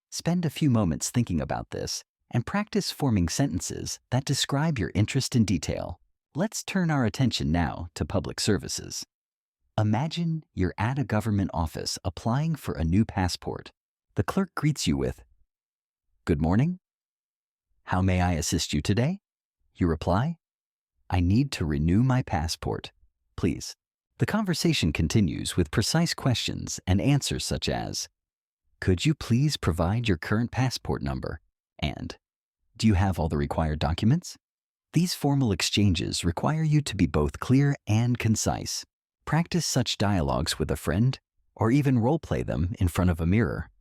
Spend a few moments thinking about this and practice forming sentences that describe your interest in detail. Let's turn our attention now to public services. Imagine you're at a government office applying for a new passport. The clerk greets you with, "Good morning. How may I assist you today?" You reply, "I need to renew my passport, please." The conversation continues with precise questions and answers such as, "Could you please provide your current passport number?" and "Do you have all the required documents?" These formal exchanges require you to be both clear and concise. Practice such dialogues with a friend or even role-play them in front of a mirror.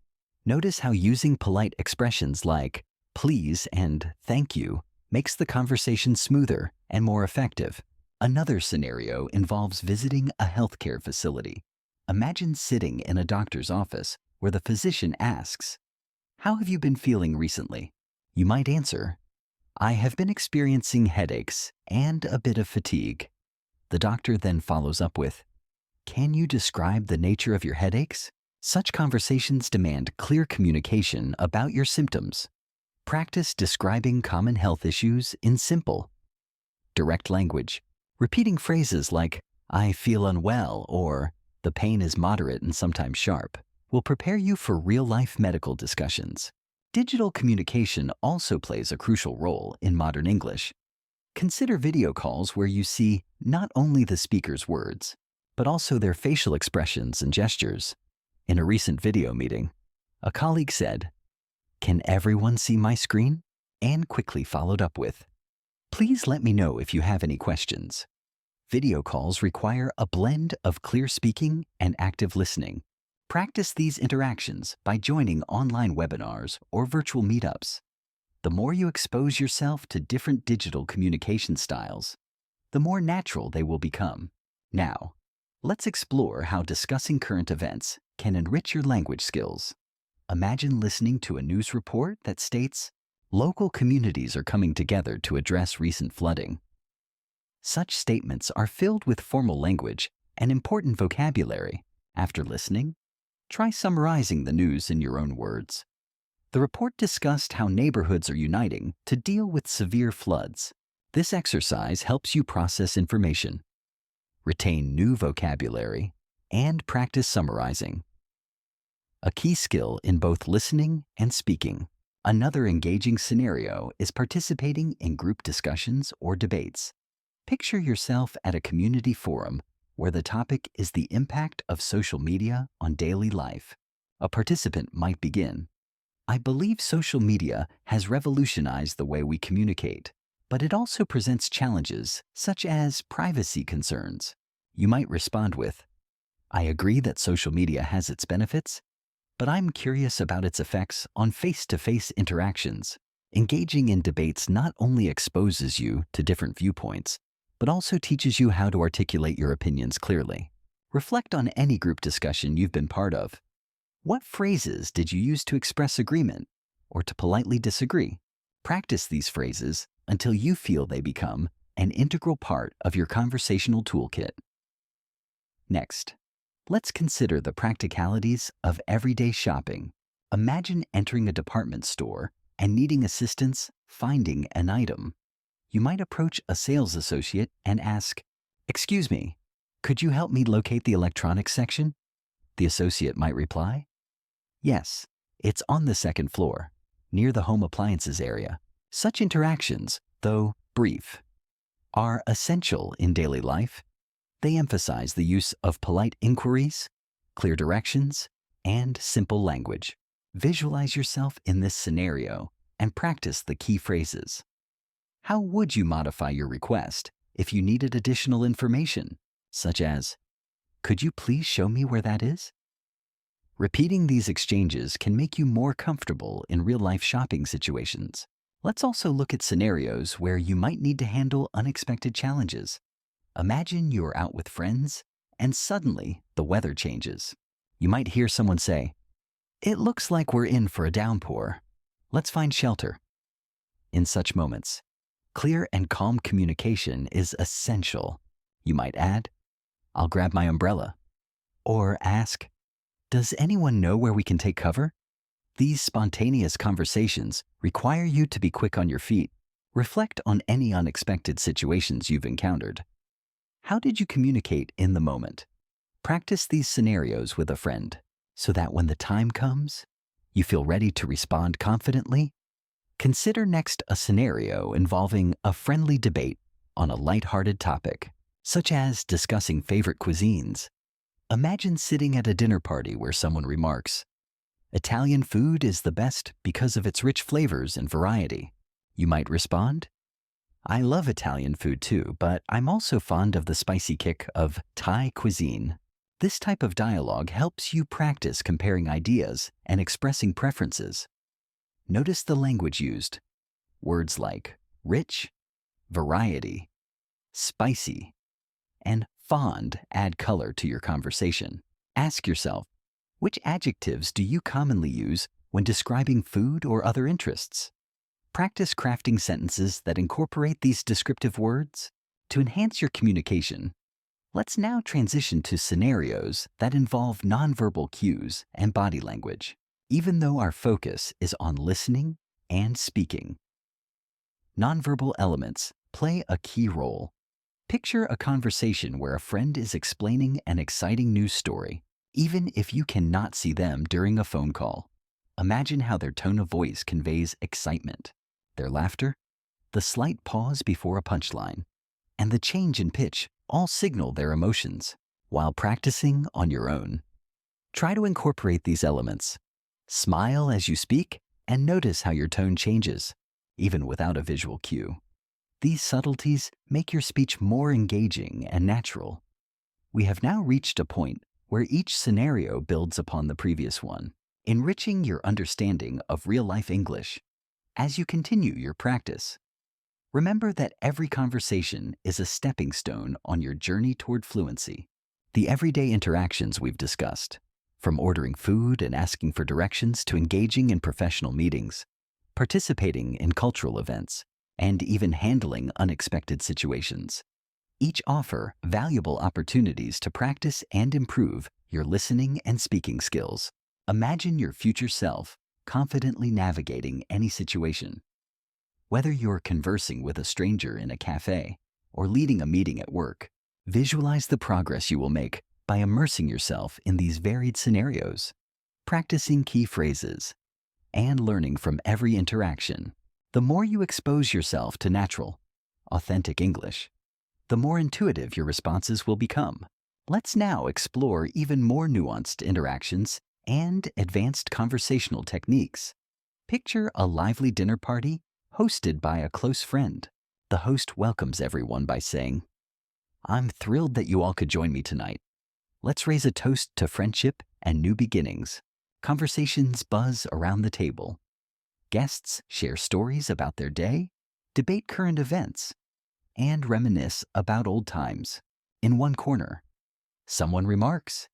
Notice how using polite expressions like "please" and "thank you" makes the conversation smoother and more effective. Another scenario involves visiting a healthcare facility. Imagine sitting in a doctor's office where the physician asks, "How have you been feeling recently?" You might answer, "I have been experiencing headaches and a bit of fatigue." The doctor then follows up with, "Can you describe the nature of your headaches?" Such conversations demand clear communication about your symptoms. Practice describing common health issues in simple, direct language. Repeating phrases like, I feel unwell, or the pain is moderate and sometimes sharp, will prepare you for real-life medical discussions. Digital communication also plays a crucial role in modern English. Consider video calls where you see not only the speaker's words, but also their facial expressions and gestures. In a recent video meeting, a colleague said, "Can everyone see my screen?" and quickly followed up with, "Please let me know if you have any questions." Video calls require a blend of clear speaking and active listening. Practice these interactions by joining online webinars or virtual meetups. The more you expose yourself to different digital communication styles, the more natural they will become. Now, let's explore how discussing current events can enrich your language skills. Imagine listening to a news report that states, local communities are coming together to address recent flooding. Such statements are filled with formal language and important vocabulary. After listening, try summarizing the news in your own words. The report discussed how neighborhoods are uniting to deal with severe floods. This exercise helps you process information, retain new vocabulary, and practice summarizing. A key skill in both listening and speaking. Another engaging scenario is participating in group discussions or debates. Picture yourself at a community forum where the topic is the impact of social media on daily life. A participant might begin, "I believe social media has revolutionized the way we communicate, but it also presents challenges such as privacy concerns." You might respond with, "I agree that social media has its benefits, but I'm curious about its effects on face-to-face interactions." Engaging in debates not only exposes you to different viewpoints, but also teaches you how to articulate your opinions clearly. Reflect on any group discussion you've been part of. What phrases did you use to express agreement or to politely disagree? Practice these phrases until you feel they become an integral part of your conversational toolkit. Next, let's consider the practicalities of everyday shopping. Imagine entering a department store and needing assistance finding an item. You might approach a sales associate and ask, "Excuse me, could you help me locate the electronics section?" The associate might reply, "Yes, it's on the second floor, near the home appliances area." Such interactions, though brief, are essential in daily life. They emphasize the use of polite inquiries, clear directions, and simple language. Visualize yourself in this scenario and practice the key phrases. How would you modify your request if you needed additional information, such as, "Could you please show me where that is?" Repeating these exchanges can make you more comfortable in real-life shopping situations. Let's also look at scenarios where you might need to handle unexpected challenges. Imagine you're out with friends and suddenly the weather changes. You might hear someone say, "It looks like we're in for a downpour. Let's find shelter." In such moments, clear and calm communication is essential. You might add, "I'll grab my umbrella," or ask, "Does anyone know where we can take cover?" These spontaneous conversations require you to be quick on your feet. Reflect on any unexpected situations you've encountered. How did you communicate in the moment? Practice these scenarios with a friend so that when the time comes, you feel ready to respond confidently. Consider next a scenario involving a friendly debate on a lighthearted topic, such as discussing favorite cuisines. Imagine sitting at a dinner party where someone remarks, "Italian food is the best because of its rich flavors and variety." You might respond, "I love Italian food too, but I'm also fond of the spicy kick of Thai cuisine." This type of dialogue helps you practice comparing ideas and expressing preferences. Notice the language used. Words like rich, variety, spicy, and fond add color to your conversation. Ask yourself, which adjectives do you commonly use when describing food or other interests? Practice crafting sentences that incorporate these descriptive words. To enhance your communication, let's now transition to scenarios that involve nonverbal cues and body language, even though our focus is on listening and speaking. Nonverbal elements play a key role. Picture a conversation where a friend is explaining an exciting news story, even if you cannot see them during a phone call. Imagine how their tone of voice conveys excitement, their laughter, the slight pause before a punchline, and the change in pitch all signal their emotions. While practicing on your own, try to incorporate these elements. Smile as you speak and notice how your tone changes, even without a visual cue. These subtleties make your speech more engaging and natural. We have now reached a point where each scenario builds upon the previous one, enriching your understanding of real-life English. As you continue your practice, remember that every conversation is a stepping stone on your journey toward fluency. The everyday interactions we've discussed, from ordering food and asking for directions to engaging in professional meetings, participating in cultural events, and even handling unexpected situations, each offer valuable opportunities to practice and improve your listening and speaking skills. Imagine your future self confidently navigating any situation. Whether you're conversing with a stranger in a cafe or leading a meeting at work, visualize the progress you will make by immersing yourself in these varied scenarios, practicing key phrases, and learning from every interaction. The more you expose yourself to natural, authentic English, the more intuitive your responses will become. Let's now explore even more nuanced interactions and advanced conversational techniques. Picture a lively dinner party hosted by a close friend. The host welcomes everyone by saying, "I'm thrilled that you all could join me tonight. Let's raise a toast to friendship and new beginnings." Conversations buzz around the table. Guests share stories about their day, debate current events, and reminisce about old times. In one corner, someone remarks,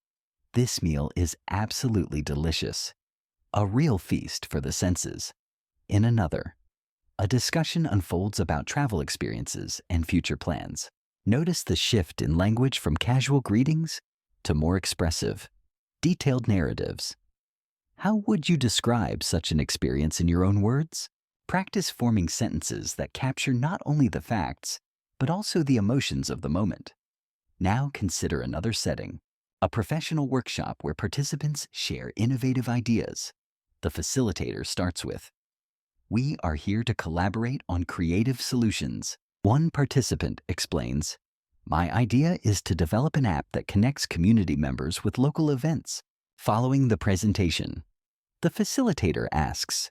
"This meal is absolutely delicious, a real feast for the senses." In another, a discussion unfolds about travel experiences and future plans. Notice the shift in language from casual greetings to more expressive, detailed narratives. How would you describe such an experience in your own words? Practice forming sentences that capture not only the facts, but also the emotions of the moment. Now consider another setting, a professional workshop where participants share innovative ideas. The facilitator starts with, "We are here to collaborate on creative solutions." One participant explains, "My idea is to develop an app that connects community members with local events." Following the presentation, the facilitator asks,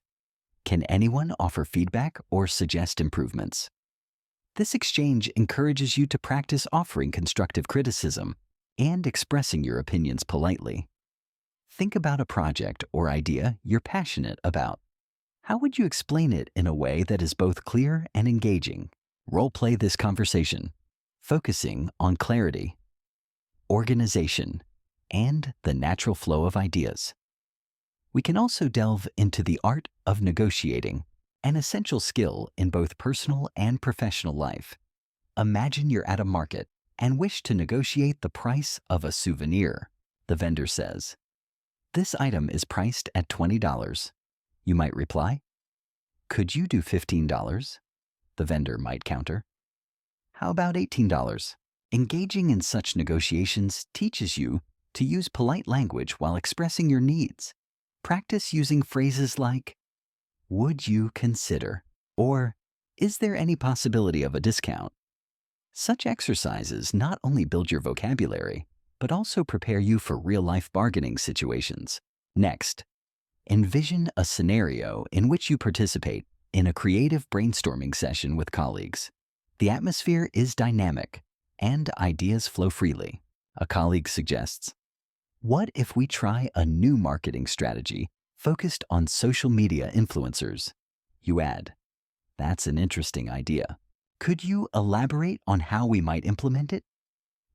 "Can anyone offer feedback or suggest improvements?" This exchange encourages you to practice offering constructive criticism and expressing your opinions politely. Think about a project or idea you're passionate about. How would you explain it in a way that is both clear and engaging? Role-play this conversation, focusing on clarity, organization, and the natural flow of ideas. We can also delve into the art of negotiating, an essential skill in both personal and professional life. Imagine you're at a market and wish to negotiate the price of a souvenir. The vendor says, "This item is priced at $20. You might reply, "Could you do $15? The vendor might counter, "How about $18? Engaging in such negotiations teaches you to use polite language while expressing your needs. Practice using phrases like, "Would you consider?" or "Is there any possibility of a discount?" Such exercises not only build your vocabulary, but also prepare you for real-life bargaining situations. Next, envision a scenario in which you participate in a creative brainstorming session with colleagues. The atmosphere is dynamic, and ideas flow freely. A colleague suggests, "What if we try a new marketing strategy focused on social media influencers?" You add, "That's an interesting idea. Could you elaborate on how we might implement it?"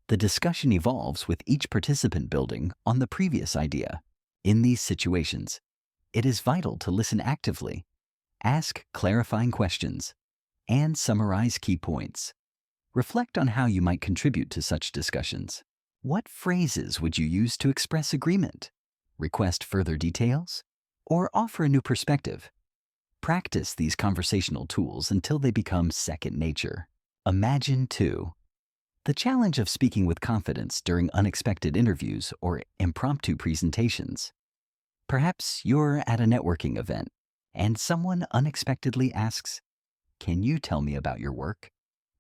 The discussion evolves with each participant building on the previous idea. In these situations, it is vital to listen actively, ask clarifying questions, and summarize key points. Reflect on how you might contribute to such discussions. What phrases would you use to express agreement, request further details, or offer a new perspective? Practice these conversational tools until they become second nature. Imagine, too, The challenge of speaking with confidence during unexpected interviews or impromptu presentations. Perhaps you're at a networking event and someone unexpectedly asks, "Can you tell me about your work?"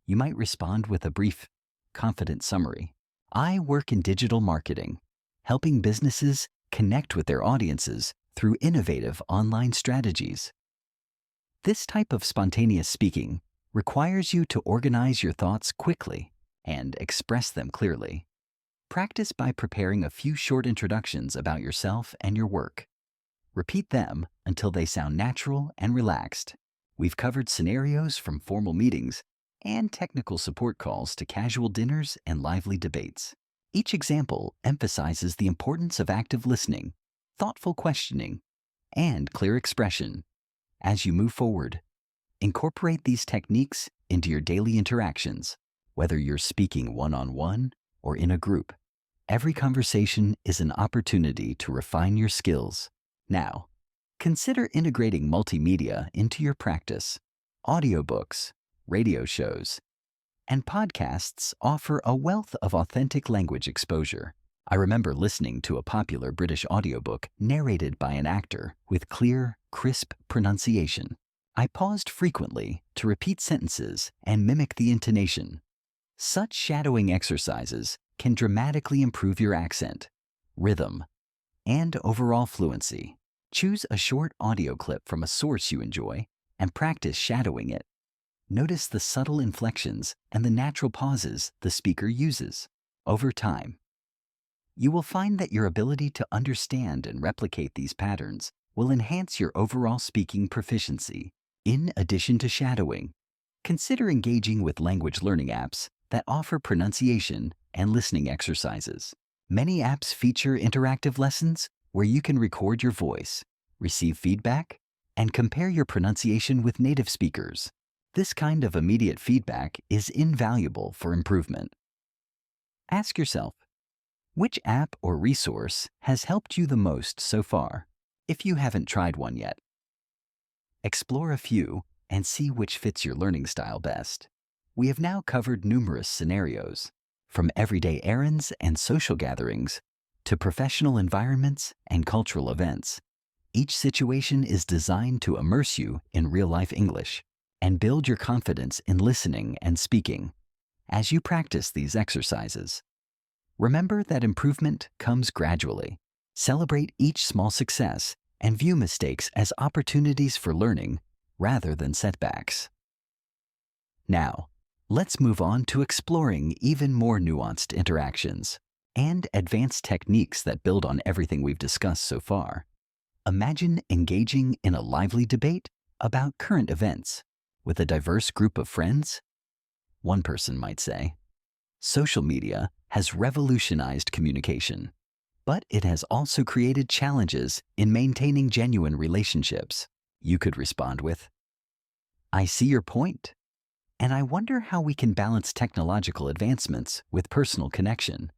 You might respond with a brief, confident summary. "I work in digital marketing, helping businesses connect with their audiences through innovative online strategies." This type of spontaneous speaking requires you to organize your thoughts quickly and express them clearly. Practice by preparing a few short introductions about yourself and your work. Repeat them until they sound natural and relaxed. We've covered scenarios from formal meetings and technical support calls to casual dinners and lively debates. Each example emphasizes the importance of active listening, thoughtful questioning, and clear expression. As you move forward, incorporate these techniques into your daily interactions, whether you're speaking one-on-one or in a group. Every conversation is an opportunity to refine your skills. Now, consider integrating multimedia into your practice. Audiobooks, radio shows, and podcasts offer a wealth of authentic language exposure. I remember listening to a popular British audiobook narrated by an actor with clear, crisp pronunciation. I paused frequently to repeat sentences and mimic the intonation. Such shadowing exercises can dramatically improve your accent, rhythm, and overall fluency. Choose a short audio clip from a source you enjoy and practice shadowing it. Notice the subtle inflections and the natural pauses the speaker uses. Over time, you will find that your ability to understand and replicate these patterns will enhance your overall speaking proficiency. In addition to shadowing, consider engaging with language learning apps that offer pronunciation and listening exercises. Many apps feature interactive lessons where you can record your voice, receive feedback, and compare your pronunciation with native speakers. This kind of immediate feedback is invaluable for improvement. Ask yourself, which app or resource has helped you the most so far, if you haven't tried one yet? Explore a few and see which fits your learning style best. We have now covered numerous scenarios, from everyday errands and social gatherings to professional environments and cultural events. Each situation is designed to immerse you in real-life English and build your confidence in listening and speaking. As you practice these exercises, remember that improvement comes gradually. Celebrate each small success and view mistakes as opportunities for learning rather than setbacks. Now, let's move on to exploring even more nuanced interactions and advanced techniques that build on everything we've discussed so far. Imagine engaging in a lively debate about current events with a diverse group of friends. One person might say, "Social media has revolutionized communication, but it has also created challenges in maintaining genuine relationships." You could respond with, "I see your point, and I wonder how we can balance technological advancements with personal connection.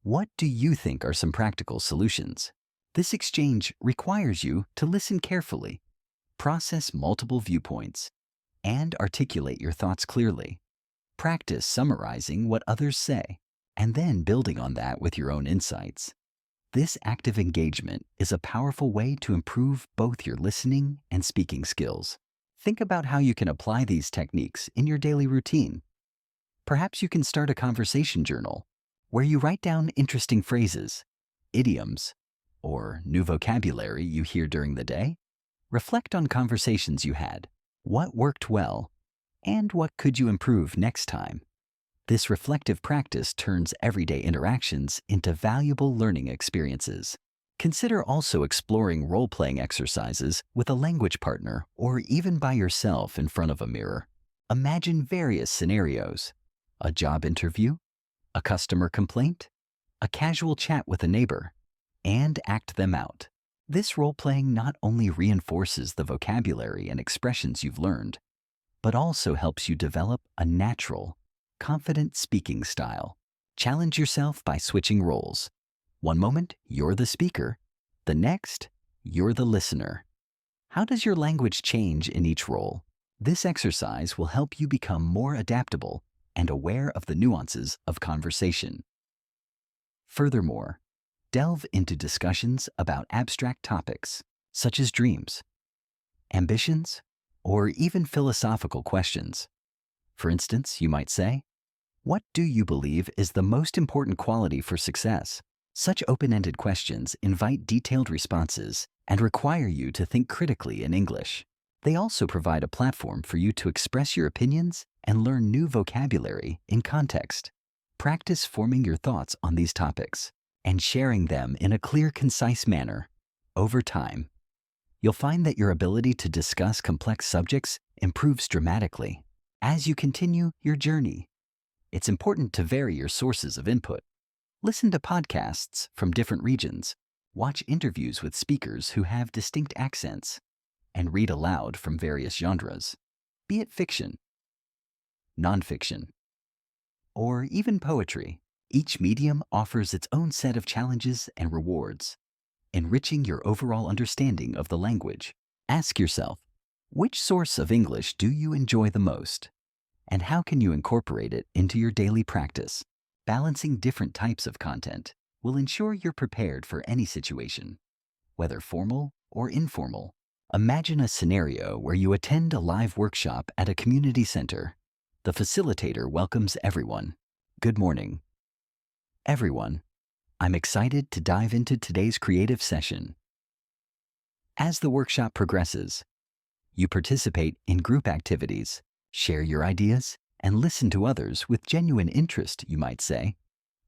What do you think are some practical solutions?" This exchange requires you to listen carefully, process multiple viewpoints, and articulate your thoughts clearly. Practice summarizing what others say, and then building on that with your own insights. This active engagement is a powerful way to improve both your listening and speaking skills. Think about how you can apply these techniques in your daily routine. Perhaps you can start a conversation journal where you write down interesting phrases, idioms, or new vocabulary you hear during the day. Reflect on conversations you had, what worked well, and what could you improve next time. This reflective practice turns everyday interactions into valuable learning experiences. Consider also exploring role-playing exercises with a language partner or even by yourself in front of a mirror. Imagine various scenarios: a job interview, a customer complaint, a casual chat with a neighbor, and act them out. This role-playing not only reinforces the vocabulary and expressions you've learned, but also helps you develop a natural, confident speaking style. Challenge yourself by switching roles. One moment, you're the speaker. The next, you're the listener. How does your language change in each role? This exercise will help you become more adaptable and aware of the nuances of conversation. Furthermore, delve into discussions about abstract topics such as dreams, ambitions, or even philosophical questions. For instance, you might say, "What do you believe is the most important quality for success?" Such open-ended questions invite detailed responses and require you to think critically in English. They also provide a platform for you to express your opinions and learn new vocabulary in context. Practice forming your thoughts on these topics and sharing them in a clear, concise manner. Over time, you'll find that your ability to discuss complex subjects improves dramatically. As you continue your journey, it's important to vary your sources of input. Listen to podcasts from different regions, watch interviews with speakers who have distinct accents, and read aloud from various genres, be it fiction, nonfiction, or even poetry. Each medium offers its own set of challenges and rewards, enriching your overall understanding of the language. Ask yourself, which source of English do you enjoy the most? And how can you incorporate it into your daily practice? Balancing different types of content will ensure you're prepared for any situation, whether formal or informal. Imagine a scenario where you attend a live workshop at a community center. The facilitator welcomes everyone. "Good morning, everyone. I'm excited to dive into today's creative session." As the workshop progresses, you participate in group activities, share your ideas, and listen to others with genuine interest, you might say.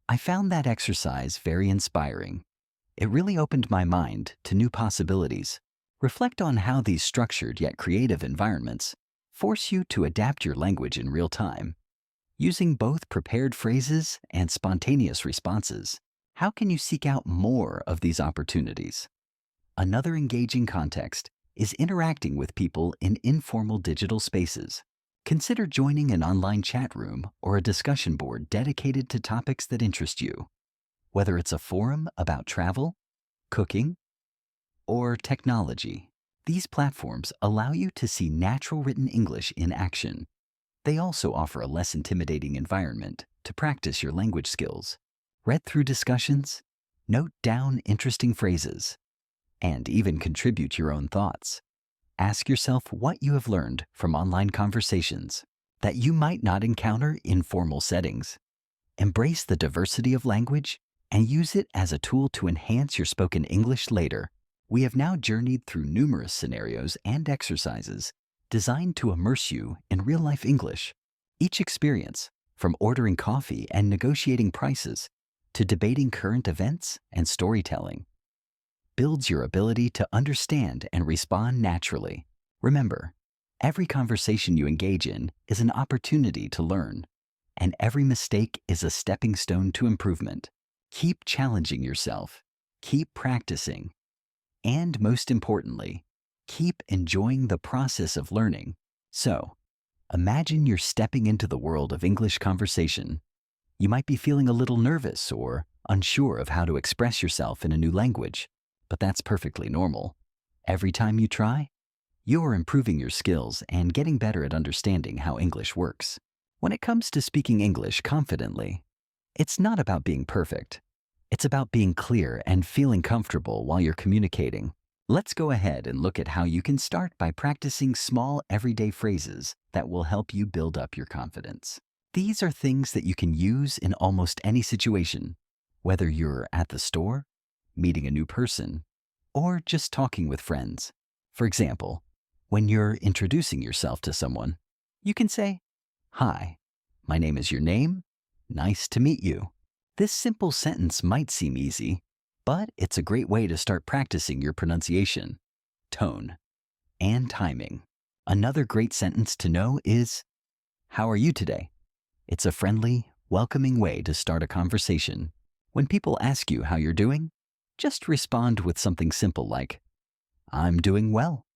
"I found that exercise very inspiring. It really opened my mind to new possibilities." Reflect on how these structured yet creative environments force you to adapt your language in real time. Using both prepared phrases and spontaneous responses, how can you seek out more of these opportunities? Another engaging context is interacting with people in informal digital spaces. Consider joining an online chat room or a discussion board dedicated to topics that interest you. Whether it's a forum about travel, cooking, or technology, these platforms allow you to see natural written English in action. They also offer a less intimidating environment to practice your language skills. Read through discussions, note down interesting phrases, and even contribute your own thoughts. Ask yourself what you have learned from online conversations that you might not encounter in formal settings. Embrace the diversity of language and use it as a tool to enhance your spoken English later. We have now journeyed through numerous scenarios and exercises designed to immerse you in real-life English. Each experience, from ordering coffee and negotiating prices to debating current events and storytelling, builds your ability to understand and respond naturally. Remember, every conversation you engage in is an opportunity to learn, and every mistake is a stepping stone to improvement. Keep challenging yourself, keep practicing, and most importantly, keep enjoying the process of learning. So, imagine you're stepping into the world of English conversation. You might be feeling a little nervous or unsure of how to express yourself in a new language, but that's perfectly normal. Every time you try, you're improving your skills and getting better at understanding how English works. When it comes to speaking English confidently, it's not about being perfect. It's about being clear and feeling comfortable while you're communicating. Let's go ahead and look at how you can start by practicing small everyday phrases that will help you build up your confidence. These are things that you can use in almost any situation, whether you're at the store, meeting a new person, or just talking with friends. For example, when you're introducing yourself to someone, you can say, "Hi, my name is your name. Nice to meet you." This simple sentence might seem easy, but it's a great way to start practicing your pronunciation, tone, and timing. Another great sentence to know is, "How are you today?" It's a friendly, welcoming way to start a conversation. When people ask you how you're doing, just respond with something simple like, "I'm doing well.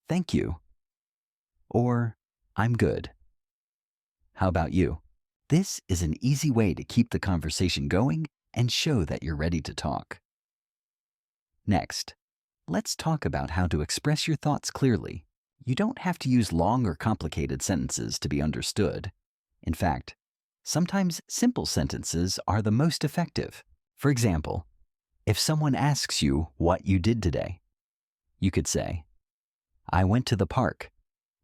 Thank you." Or, "I'm good. How about you?" This is an easy way to keep the conversation going and show that you're ready to talk. Next, let's talk about how to express your thoughts clearly. You don't have to use long or complicated sentences to be understood. In fact, sometimes simple sentences are the most effective. For example, if someone asks you what you did today, you could say, I went to the park,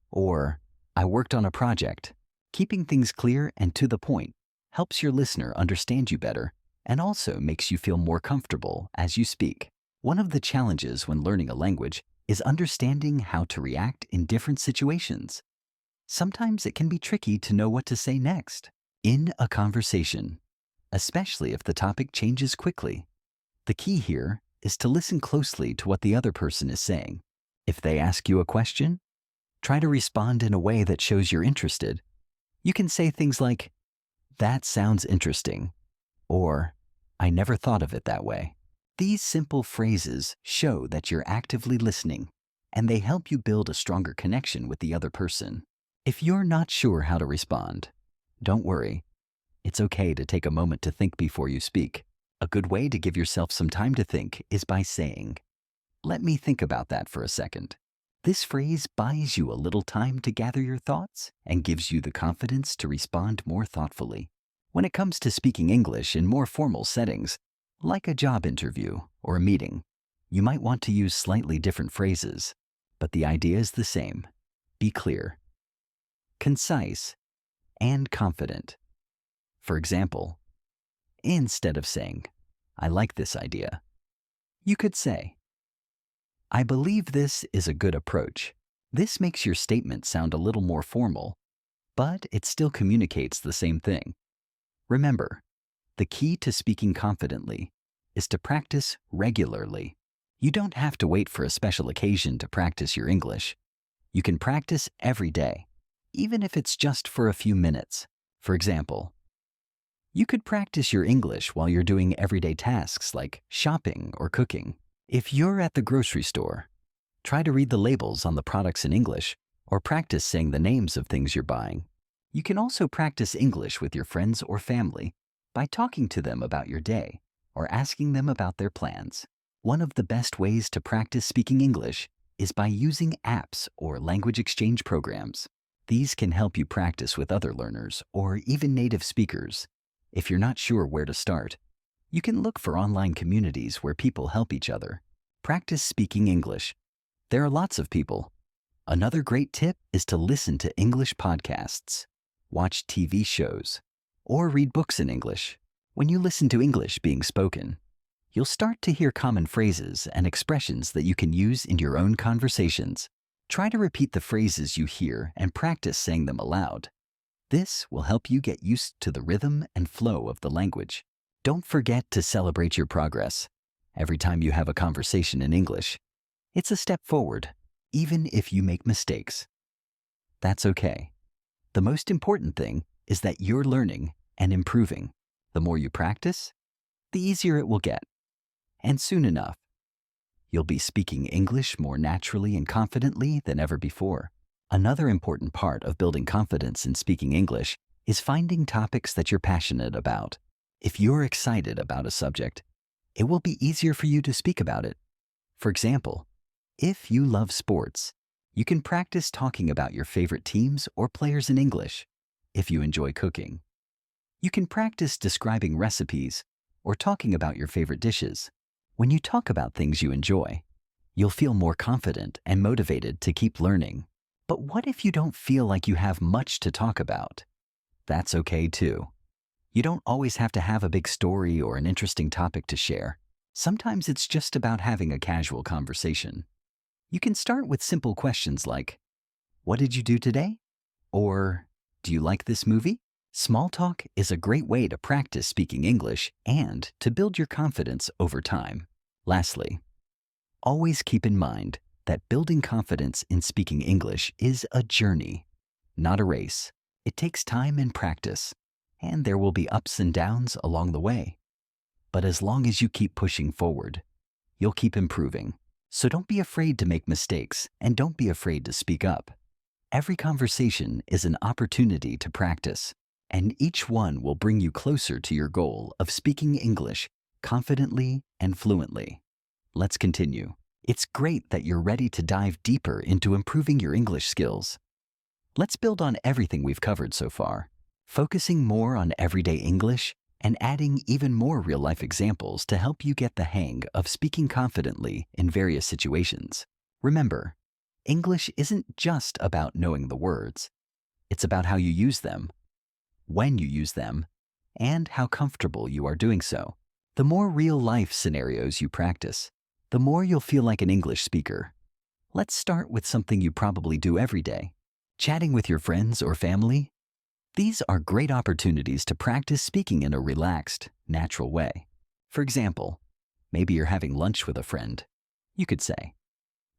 or I worked on a project. Keeping things clear and to the point helps your listener understand you better and also makes you feel more comfortable as you speak. One of the challenges when learning a language is understanding how to react in different situations. Sometimes it can be tricky to know what to say next in a conversation, especially if the topic changes quickly. The key here is to listen closely to what the other person is saying. If they ask you a question, try to respond in a way that shows you're interested. You can say things like, that sounds interesting, or I never thought of it that way. These simple phrases show that you're actively listening, and they help you build a stronger connection with the other person. If you're not sure how to respond, don't worry. It's okay to take a moment to think before you speak. A good way to give yourself some time to think is by saying, let me think about that for a second. This phrase buys you a little time to gather your thoughts and gives you the confidence to respond more thoughtfully. When it comes to speaking English in more formal settings, like a job interview or a meeting, you might want to use slightly different phrases, but the idea is the same. Be clear, concise, and confident. For example, instead of saying, I like this idea, you could say, I believe this is a good approach. This makes your statement sound a little more formal, but it still communicates the same thing. Remember, the key to speaking confidently is to practice regularly. You don't have to wait for a special occasion to practice your English. You can practice every day, even if it's just for a few minutes. For example, you could practice your English while you're doing everyday tasks like shopping or cooking. If you're at the grocery store, try to read the labels on the products in English or practice saying the names of things you're buying. You can also practice English with your friends or family by talking to them about your day or asking them about their plans. One of the best ways to practice speaking English is by using apps or language exchange programs. These can help you practice with other learners or even native speakers. If you're not sure where to start, you can look for online communities where people help each other. Practice speaking English. There are lots of people. Another great tip is to listen to English podcasts, watch TV shows, or read books in English. When you listen to English being spoken, you'll start to hear common phrases and expressions that you can use in your own conversations. Try to repeat the phrases you hear and practice saying them aloud. This will help you get used to the rhythm and flow of the language. Don't forget to celebrate your progress. Every time you have a conversation in English, it's a step forward, even if you make mistakes. That's okay. The most important thing is that you're learning and improving. The more you practice, the easier it will get. And soon enough, you'll be speaking English more naturally and confidently than ever before. Another important part of building confidence in speaking English is finding topics that you're passionate about. If you're excited about a subject, it will be easier for you to speak about it. For example, if you love sports, you can practice talking about your favorite teams or players in English. If you enjoy cooking, you can practice describing recipes or talking about your favorite dishes. When you talk about things you enjoy, you'll feel more confident and motivated to keep learning. But what if you don't feel like you have much to talk about? That's okay too. You don't always have to have a big story or an interesting topic to share. Sometimes it's just about having a casual conversation. You can start with simple questions like, what did you do today? Or, do you like this movie? Small talk is a great way to practice speaking English and to build your confidence over time. Lastly, always keep in mind that building confidence in speaking English is a journey, not a race. It takes time and practice, and there will be ups and downs along the way. But as long as you keep pushing forward, you'll keep improving. So don't be afraid to make mistakes, and don't be afraid to speak up. Every conversation is an opportunity to practice, and each one will bring you closer to your goal of speaking English confidently and fluently. Let's continue. It's great that you're ready to dive deeper into improving your English skills. Let's build on everything we've covered so far. focusing more on everyday English and adding even more real-life examples to help you get the hang of speaking confidently in various situations. Remember, English isn't just about knowing the words. It's about how you use them, when you use them, and how comfortable you are doing so. The more real-life scenarios you practice, the more you'll feel like an English speaker. Let's start with something you probably do every day. Chatting with your friends or family. These are great opportunities to practice speaking in a relaxed, natural way. For example, maybe you're having lunch with a friend. You could say,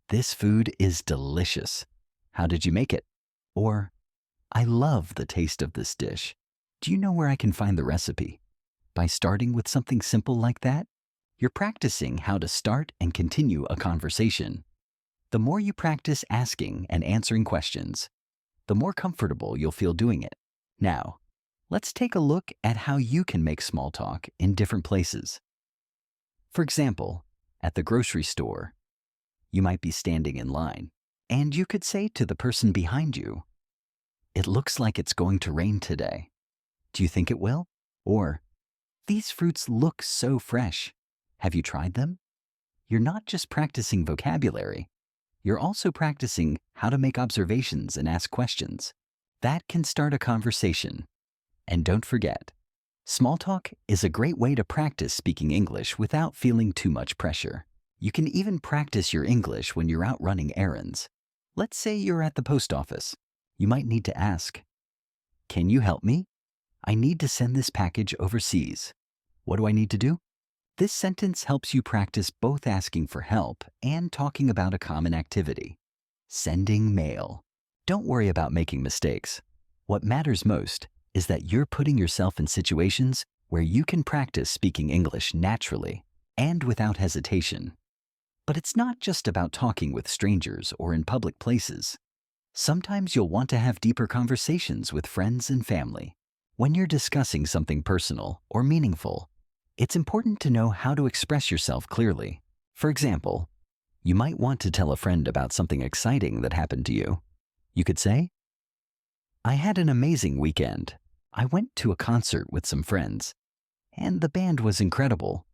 "This food is delicious. How did you make it?" Or, "I love the taste of this dish. Do you know where I can find the recipe?" By starting with something simple like that, you're practicing how to start and continue a conversation. The more you practice asking and answering questions, the more comfortable you'll feel doing it. Now, let's take a look at how you can make small talk in different places. For example, at the grocery store, you might be standing in line, and you could say to the person behind you, "It looks like it's going to rain today. Do you think it will?" Or, "These fruits look so fresh. Have you tried them?" You're not just practicing vocabulary, you're also practicing how to make observations and ask questions. That can start a conversation. And don't forget, small talk is a great way to practice speaking English without feeling too much pressure. You can even practice your English when you're out running errands. Let's say you're at the post office. You might need to ask, "Can you help me? I need to send this package overseas. What do I need to do?" This sentence helps you practice both asking for help and talking about a common activity. Sending mail. Don't worry about making mistakes. What matters most is that you're putting yourself in situations where you can practice speaking English naturally and without hesitation. But it's not just about talking with strangers or in public places. Sometimes you'll want to have deeper conversations with friends and family. When you're discussing something personal or meaningful, it's important to know how to express yourself clearly. For example, you might want to tell a friend about something exciting that happened to you. You could say, "I had an amazing weekend. I went to a concert with some friends, and the band was incredible."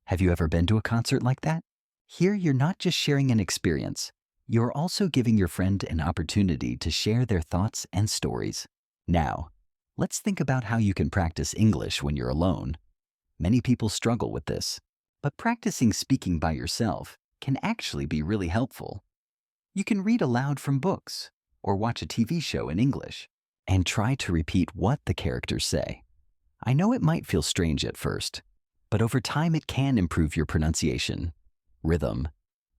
Have you ever been to a concert like that? Here, you're not just sharing an experience, you're also giving your friend an opportunity to share their thoughts and stories. Now, let's think about how you can practice English when you're alone. Many people struggle with this, but practicing speaking by yourself can actually be really helpful. You can read aloud from books or watch a TV show in English and try to repeat what the characters say. I know it might feel strange at first, but over time it can improve your pronunciation, rhythm,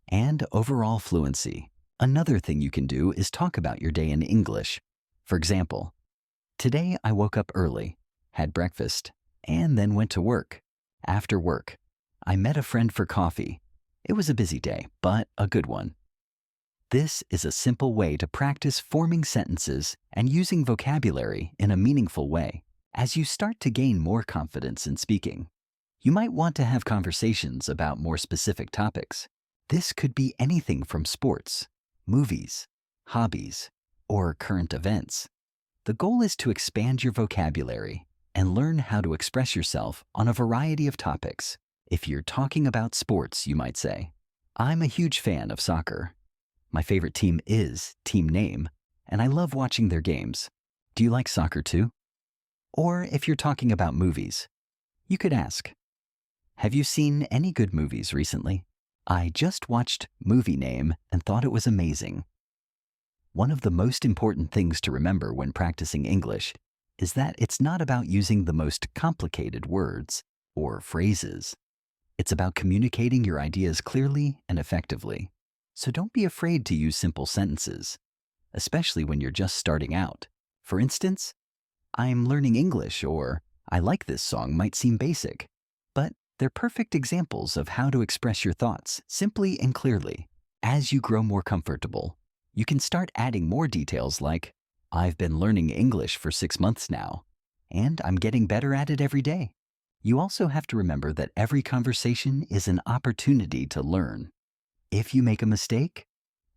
and overall fluency. Another thing you can do is talk about your day in English. For example, "Today I woke up early, had breakfast, and then went to work. After work, I met a friend for coffee. It was a busy day, but a good one." This is a simple way to practice forming sentences and using vocabulary in a meaningful way. As you start to gain more confidence in speaking, you might want to have conversations about more specific topics. This could be anything from sports, movies, hobbies, or current events. The goal is to expand your vocabulary and learn how to express yourself on a variety of topics. If you're talking about sports, you might say, "I'm a huge fan of soccer. My favorite team is Team Name, and I love watching their games. Do you like soccer too?" Or if you're talking about movies, you could ask, "Have you seen any good movies recently? I just watched Movie Name and thought it was amazing." One of the most important things to remember when practicing English is that it's not about using the most complicated words or phrases. It's about communicating your ideas clearly and effectively. So don't be afraid to use simple sentences, especially when you're just starting out. For instance, "I'm learning English," or "I like this song" might seem basic, but they're perfect examples of how to express your thoughts simply and clearly. As you grow more comfortable, you can start adding more details like, "I've been learning English for 6 months now, and I'm getting better at it every day." You also have to remember that every conversation is an opportunity to learn. If you make a mistake,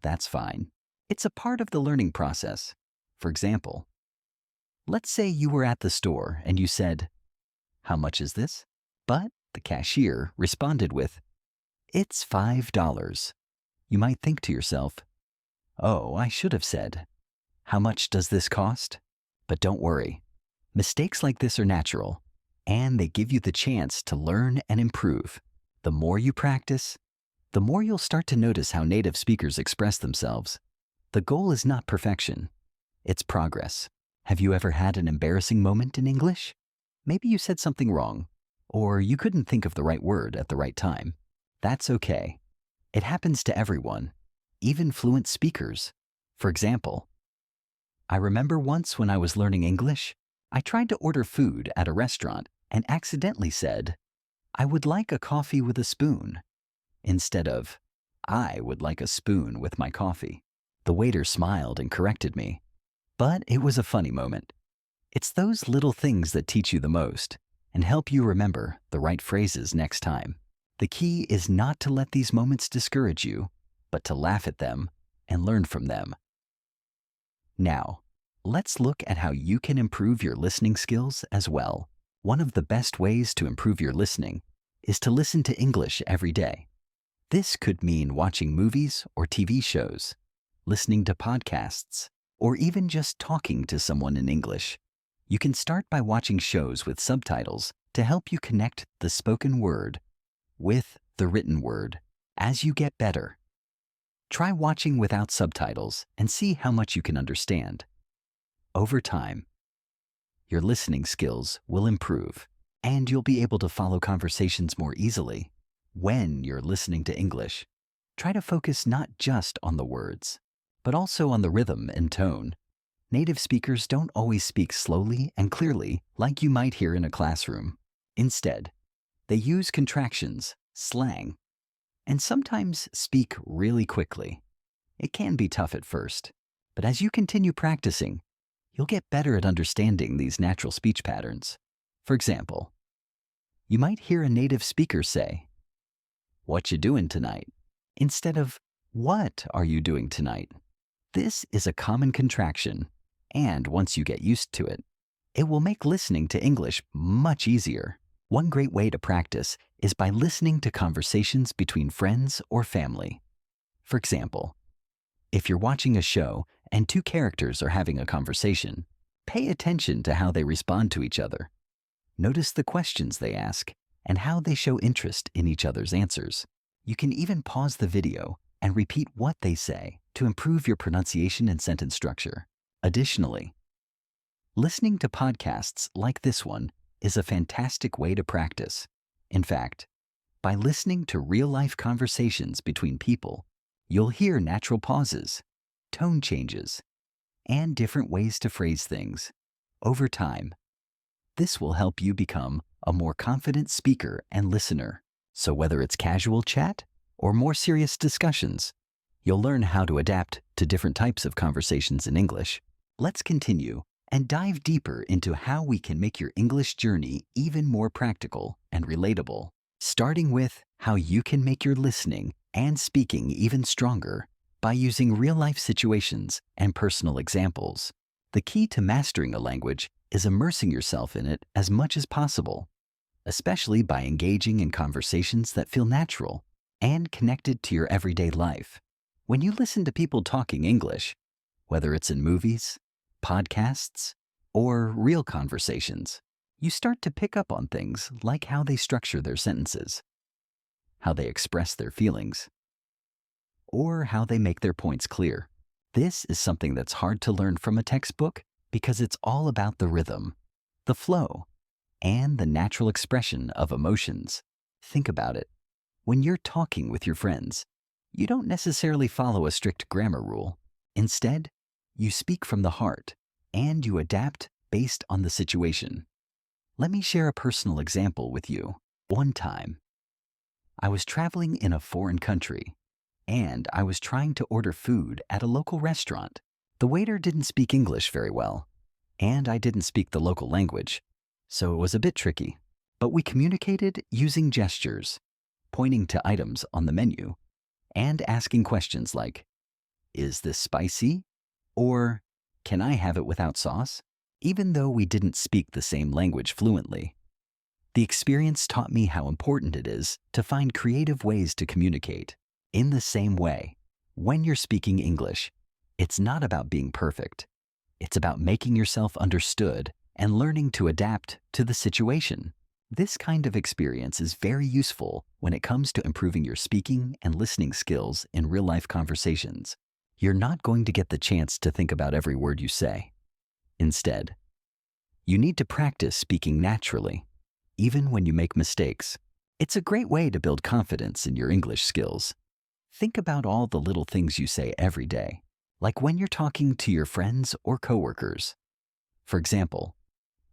that's fine. It's a part of the learning process. For example, Let's say you were at the store and you said, "How much is this?" But the cashier responded with, "It's $5." You might think to yourself, "Oh, I should have said, 'How much does this cost?'" But don't worry. Mistakes like this are natural, and they give you the chance to learn and improve. The more you practice, the more you'll start to notice how native speakers express themselves. The goal is not perfection, it's progress. Have you ever had an embarrassing moment in English? Maybe you said something wrong, or you couldn't think of the right word at the right time. That's okay. It happens to everyone, even fluent speakers. For example, I remember once when I was learning English, I tried to order food at a restaurant and accidentally said, "I would like a coffee with a spoon," instead of, "I would like a spoon with my coffee." The waiter smiled and corrected me, but it was a funny moment. It's those little things that teach you the most and help you remember the right phrases next time. The key is not to let these moments discourage you, but to laugh at them and learn from them. Now, let's look at how you can improve your listening skills as well. One of the best ways to improve your listening is to listen to English every day. This could mean watching movies or TV shows, listening to podcasts, or even just talking to someone in English. You can start by watching shows with subtitles to help you connect the spoken word with the written word. As you get better, try watching without subtitles and see how much you can understand. Over time, your listening skills will improve, and you'll be able to follow conversations more easily. When you're listening to English, try to focus not just on the words, but also on the rhythm and tone. Native speakers don't always speak slowly and clearly like you might hear in a classroom. Instead, they use contractions, slang, and sometimes speak really quickly. It can be tough at first, but as you continue practicing, you'll get better at understanding these natural speech patterns. For example, you might hear a native speaker say, "What you doing tonight?" instead of, "What are you doing tonight?" This is a common contraction, and once you get used to it, it will make listening to English much easier. One great way to practice is by listening to conversations between friends or family. For example, if you're watching a show and two characters are having a conversation, pay attention to how they respond to each other. Notice the questions they ask and how they show interest in each other's answers. You can even pause the video and repeat what they say to improve your pronunciation and sentence structure. Additionally, listening to podcasts like this one is a fantastic way to practice. In fact, by listening to real-life conversations between people, you'll hear natural pauses, tone changes, and different ways to phrase things. Over time, this will help you become a more confident speaker and listener. So whether it's casual chat or more serious discussions, you'll learn how to adapt to different types of conversations in English. Let's continue and dive deeper into how we can make your English journey even more practical and relatable, starting with how you can make your listening and speaking even stronger by using real-life situations and personal examples. The key to mastering a language is immersing yourself in it as much as possible, especially by engaging in conversations that feel natural and connected to your everyday life. When you listen to people talking English, whether it's in movies, podcasts, or real conversations, you start to pick up on things like how they structure their sentences, how they express their feelings, or how they make their points clear. This is something that's hard to learn from a textbook because it's all about the rhythm, the flow, and the natural expression of emotions. Think about it. When you're talking with your friends, you don't necessarily follow a strict grammar rule. Instead, you speak from the heart, and you adapt based on the situation. Let me share a personal example with you. One time, I was traveling in a foreign country, and I was trying to order food at a local restaurant. The waiter didn't speak English very well, and I didn't speak the local language, so it was a bit tricky. But we communicated using gestures, pointing to items on the menu, and asking questions like, "Is this spicy?" or "Can I have it without sauce?" even though we didn't speak the same language fluently. The experience taught me how important it is to find creative ways to communicate. In the same way, when you're speaking English, it's not about being perfect. It's about making yourself understood and learning to adapt to the situation. This kind of experience is very useful when it comes to improving your speaking and listening skills in real-life conversations. You're not going to get the chance to think about every word you say. Instead, you need to practice speaking naturally, even when you make mistakes. It's a great way to build confidence in your English skills. Think about all the little things you say every day, like when you're talking to your friends or coworkers. For example,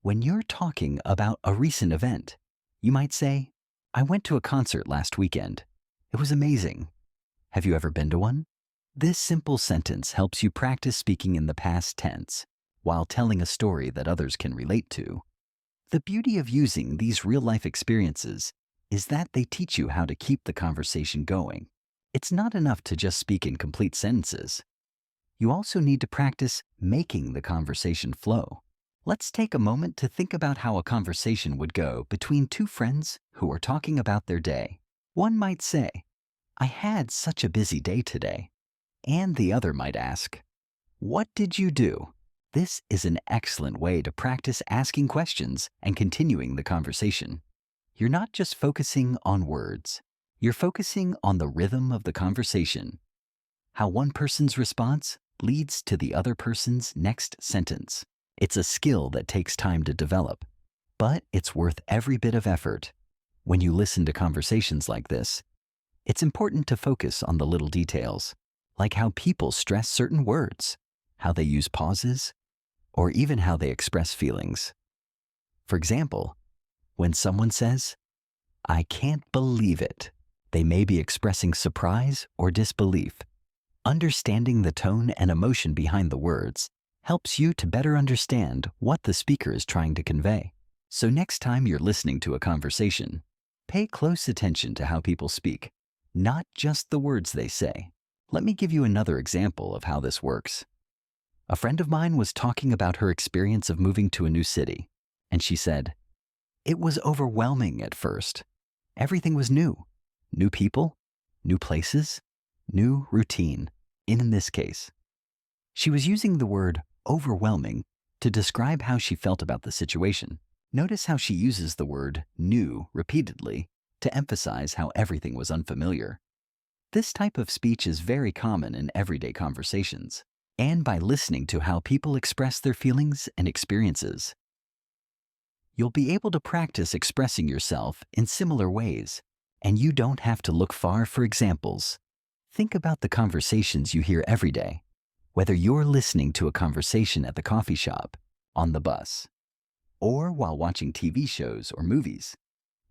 when you're talking about a recent event, you might say, "I went to a concert last weekend. It was amazing. Have you ever been to one?" This simple sentence helps you practice speaking in the past tense while telling a story that others can relate to. The beauty of using these real-life experiences is that they teach you how to keep the conversation going. It's not enough to just speak in complete sentences. You also need to practice making the conversation flow. Let's take a moment to think about how a conversation would go between two friends who are talking about their day. One might say, "I had such a busy day today." And the other might ask, "What did you do?" This is an excellent way to practice asking questions and continuing the conversation. You're not just focusing on words. You're focusing on the rhythm of the conversation, how one person's response leads to the other person's next sentence. It's a skill that takes time to develop, but it's worth every bit of effort. When you listen to conversations like this, it's important to focus on the little details, like how people stress certain words, how they use pauses, or even how they express feelings. For example, when someone says, "I can't believe it," they may be expressing surprise or disbelief. Understanding the tone and emotion behind the words helps you to better understand what the speaker is trying to convey. So next time you're listening to a conversation, pay close attention to how people speak, not just the words they say. Let me give you another example of how this works. A friend of mine was talking about her experience of moving to a new city, and she said, "It was overwhelming at first. Everything was new. New people, new places, new routine." In this case, she was using the word overwhelming to describe how she felt about the situation. Notice how she uses the word new repeatedly to emphasize how everything was unfamiliar. This type of speech is very common in everyday conversations, and by listening to how people express their feelings and experiences, you'll be able to practice expressing yourself in similar ways, and you don't have to look far for examples. Think about the conversations you hear every day, whether you're listening to a conversation at the coffee shop, on the bus, or while watching TV shows or movies.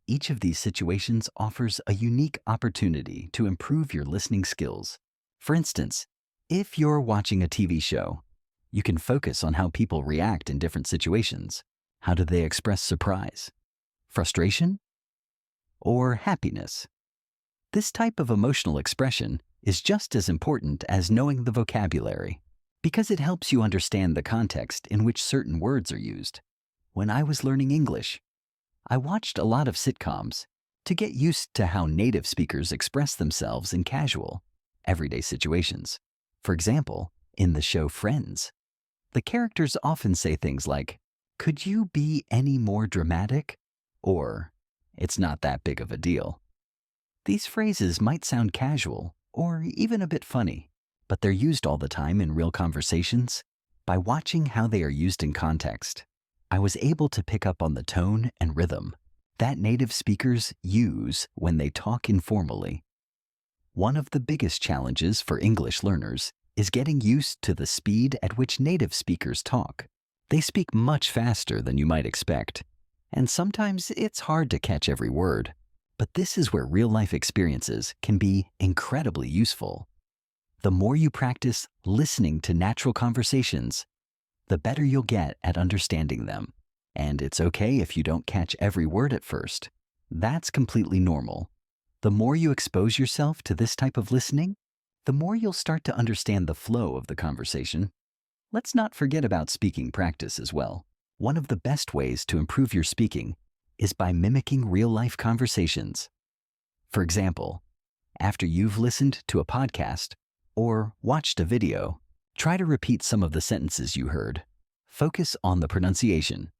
Each of these situations offers a unique opportunity to improve your listening skills. For instance, if you're watching a TV show, you can focus on how people react in different situations. How do they express surprise, frustration, or happiness? This type of emotional expression is just as important as knowing the vocabulary, because it helps you understand the context in which certain words are used. When I was learning English, I watched a lot of sitcoms to get used to how native speakers express themselves in casual, everyday situations. For example, in the show Friends, the characters often say things like, "Could you be any more dramatic?" or "It's not that big of a deal." These phrases might sound casual or even a bit funny, but they're used all the time in real conversations. By watching how they are used in context, I was able to pick up on the tone and rhythm that native speakers use when they talk informally. One of the biggest challenges for English learners is getting used to the speed at which native speakers talk. They speak much faster than you might expect, and sometimes it's hard to catch every word. But this is where real-life experiences can be incredibly useful. The more you practice listening to natural conversations, the better you'll get at understanding them. And it's okay if you don't catch every word at first. That's completely normal. The more you expose yourself to this type of listening, the more you'll start to understand the flow of the conversation. Let's not forget about speaking practice as well. One of the best ways to improve your speaking is by mimicking real-life conversations. For example, after you've listened to a podcast or watched a video, try to repeat some of the sentences you heard. Focus on the pronunciation,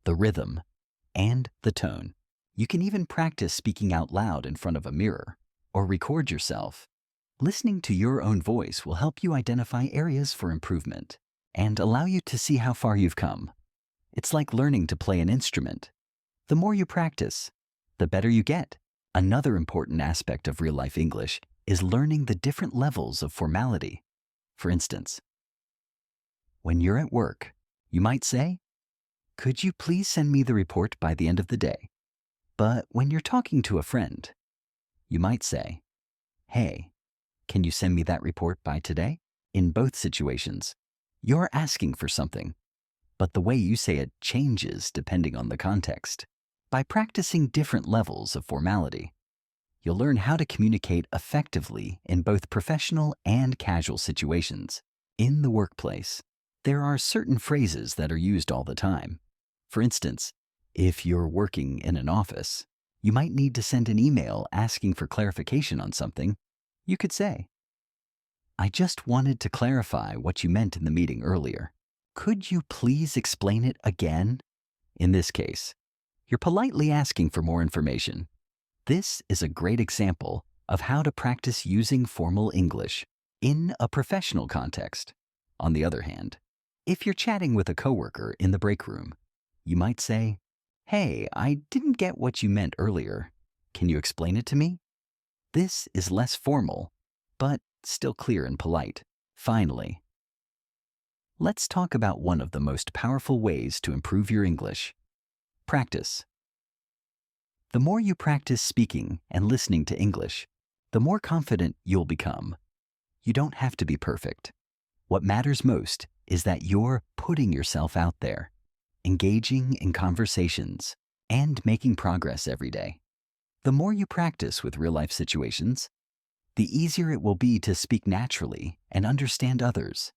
the rhythm, and the tone. You can even practice speaking out loud in front of a mirror or record yourself. Listening to your own voice will help you identify areas for improvement and allow you to see how far you've come. It's like learning to play an instrument. The more you practice, the better you get. Another important aspect of real-life English is learning the different levels of formality. For instance, when you're at work, you might say, "Could you please send me the report by the end of the day?" But when you're talking to a friend, you might say, "Hey, can you send me that report by today?" In both situations, you're asking for something, but the way you say it changes depending on the context. By practicing different levels of formality, you'll learn how to communicate effectively in both professional and casual situations. In the workplace, there are certain phrases that are used all the time. For instance, if you're working in an office, you might need to send an email asking for clarification on something. You could say, "I just wanted to clarify what you meant in the meeting earlier. Could you please explain it again?" In this case, you're politely asking for more information. This is a great example of how to practice using formal English in a professional context. On the other hand, if you're chatting with a coworker in the break room, you might say, "Hey, I didn't get what you meant earlier. Can you explain it to me?" This is less formal, but still clear and polite. Finally, let's talk about one of the most powerful ways to improve your English: practice. The more you practice speaking and listening to English, the more confident you'll become. You don't have to be perfect. What matters most is that you're putting yourself out there, engaging in conversations, and making progress every day. The more you practice with real-life situations, the easier it will be to speak naturally and understand others.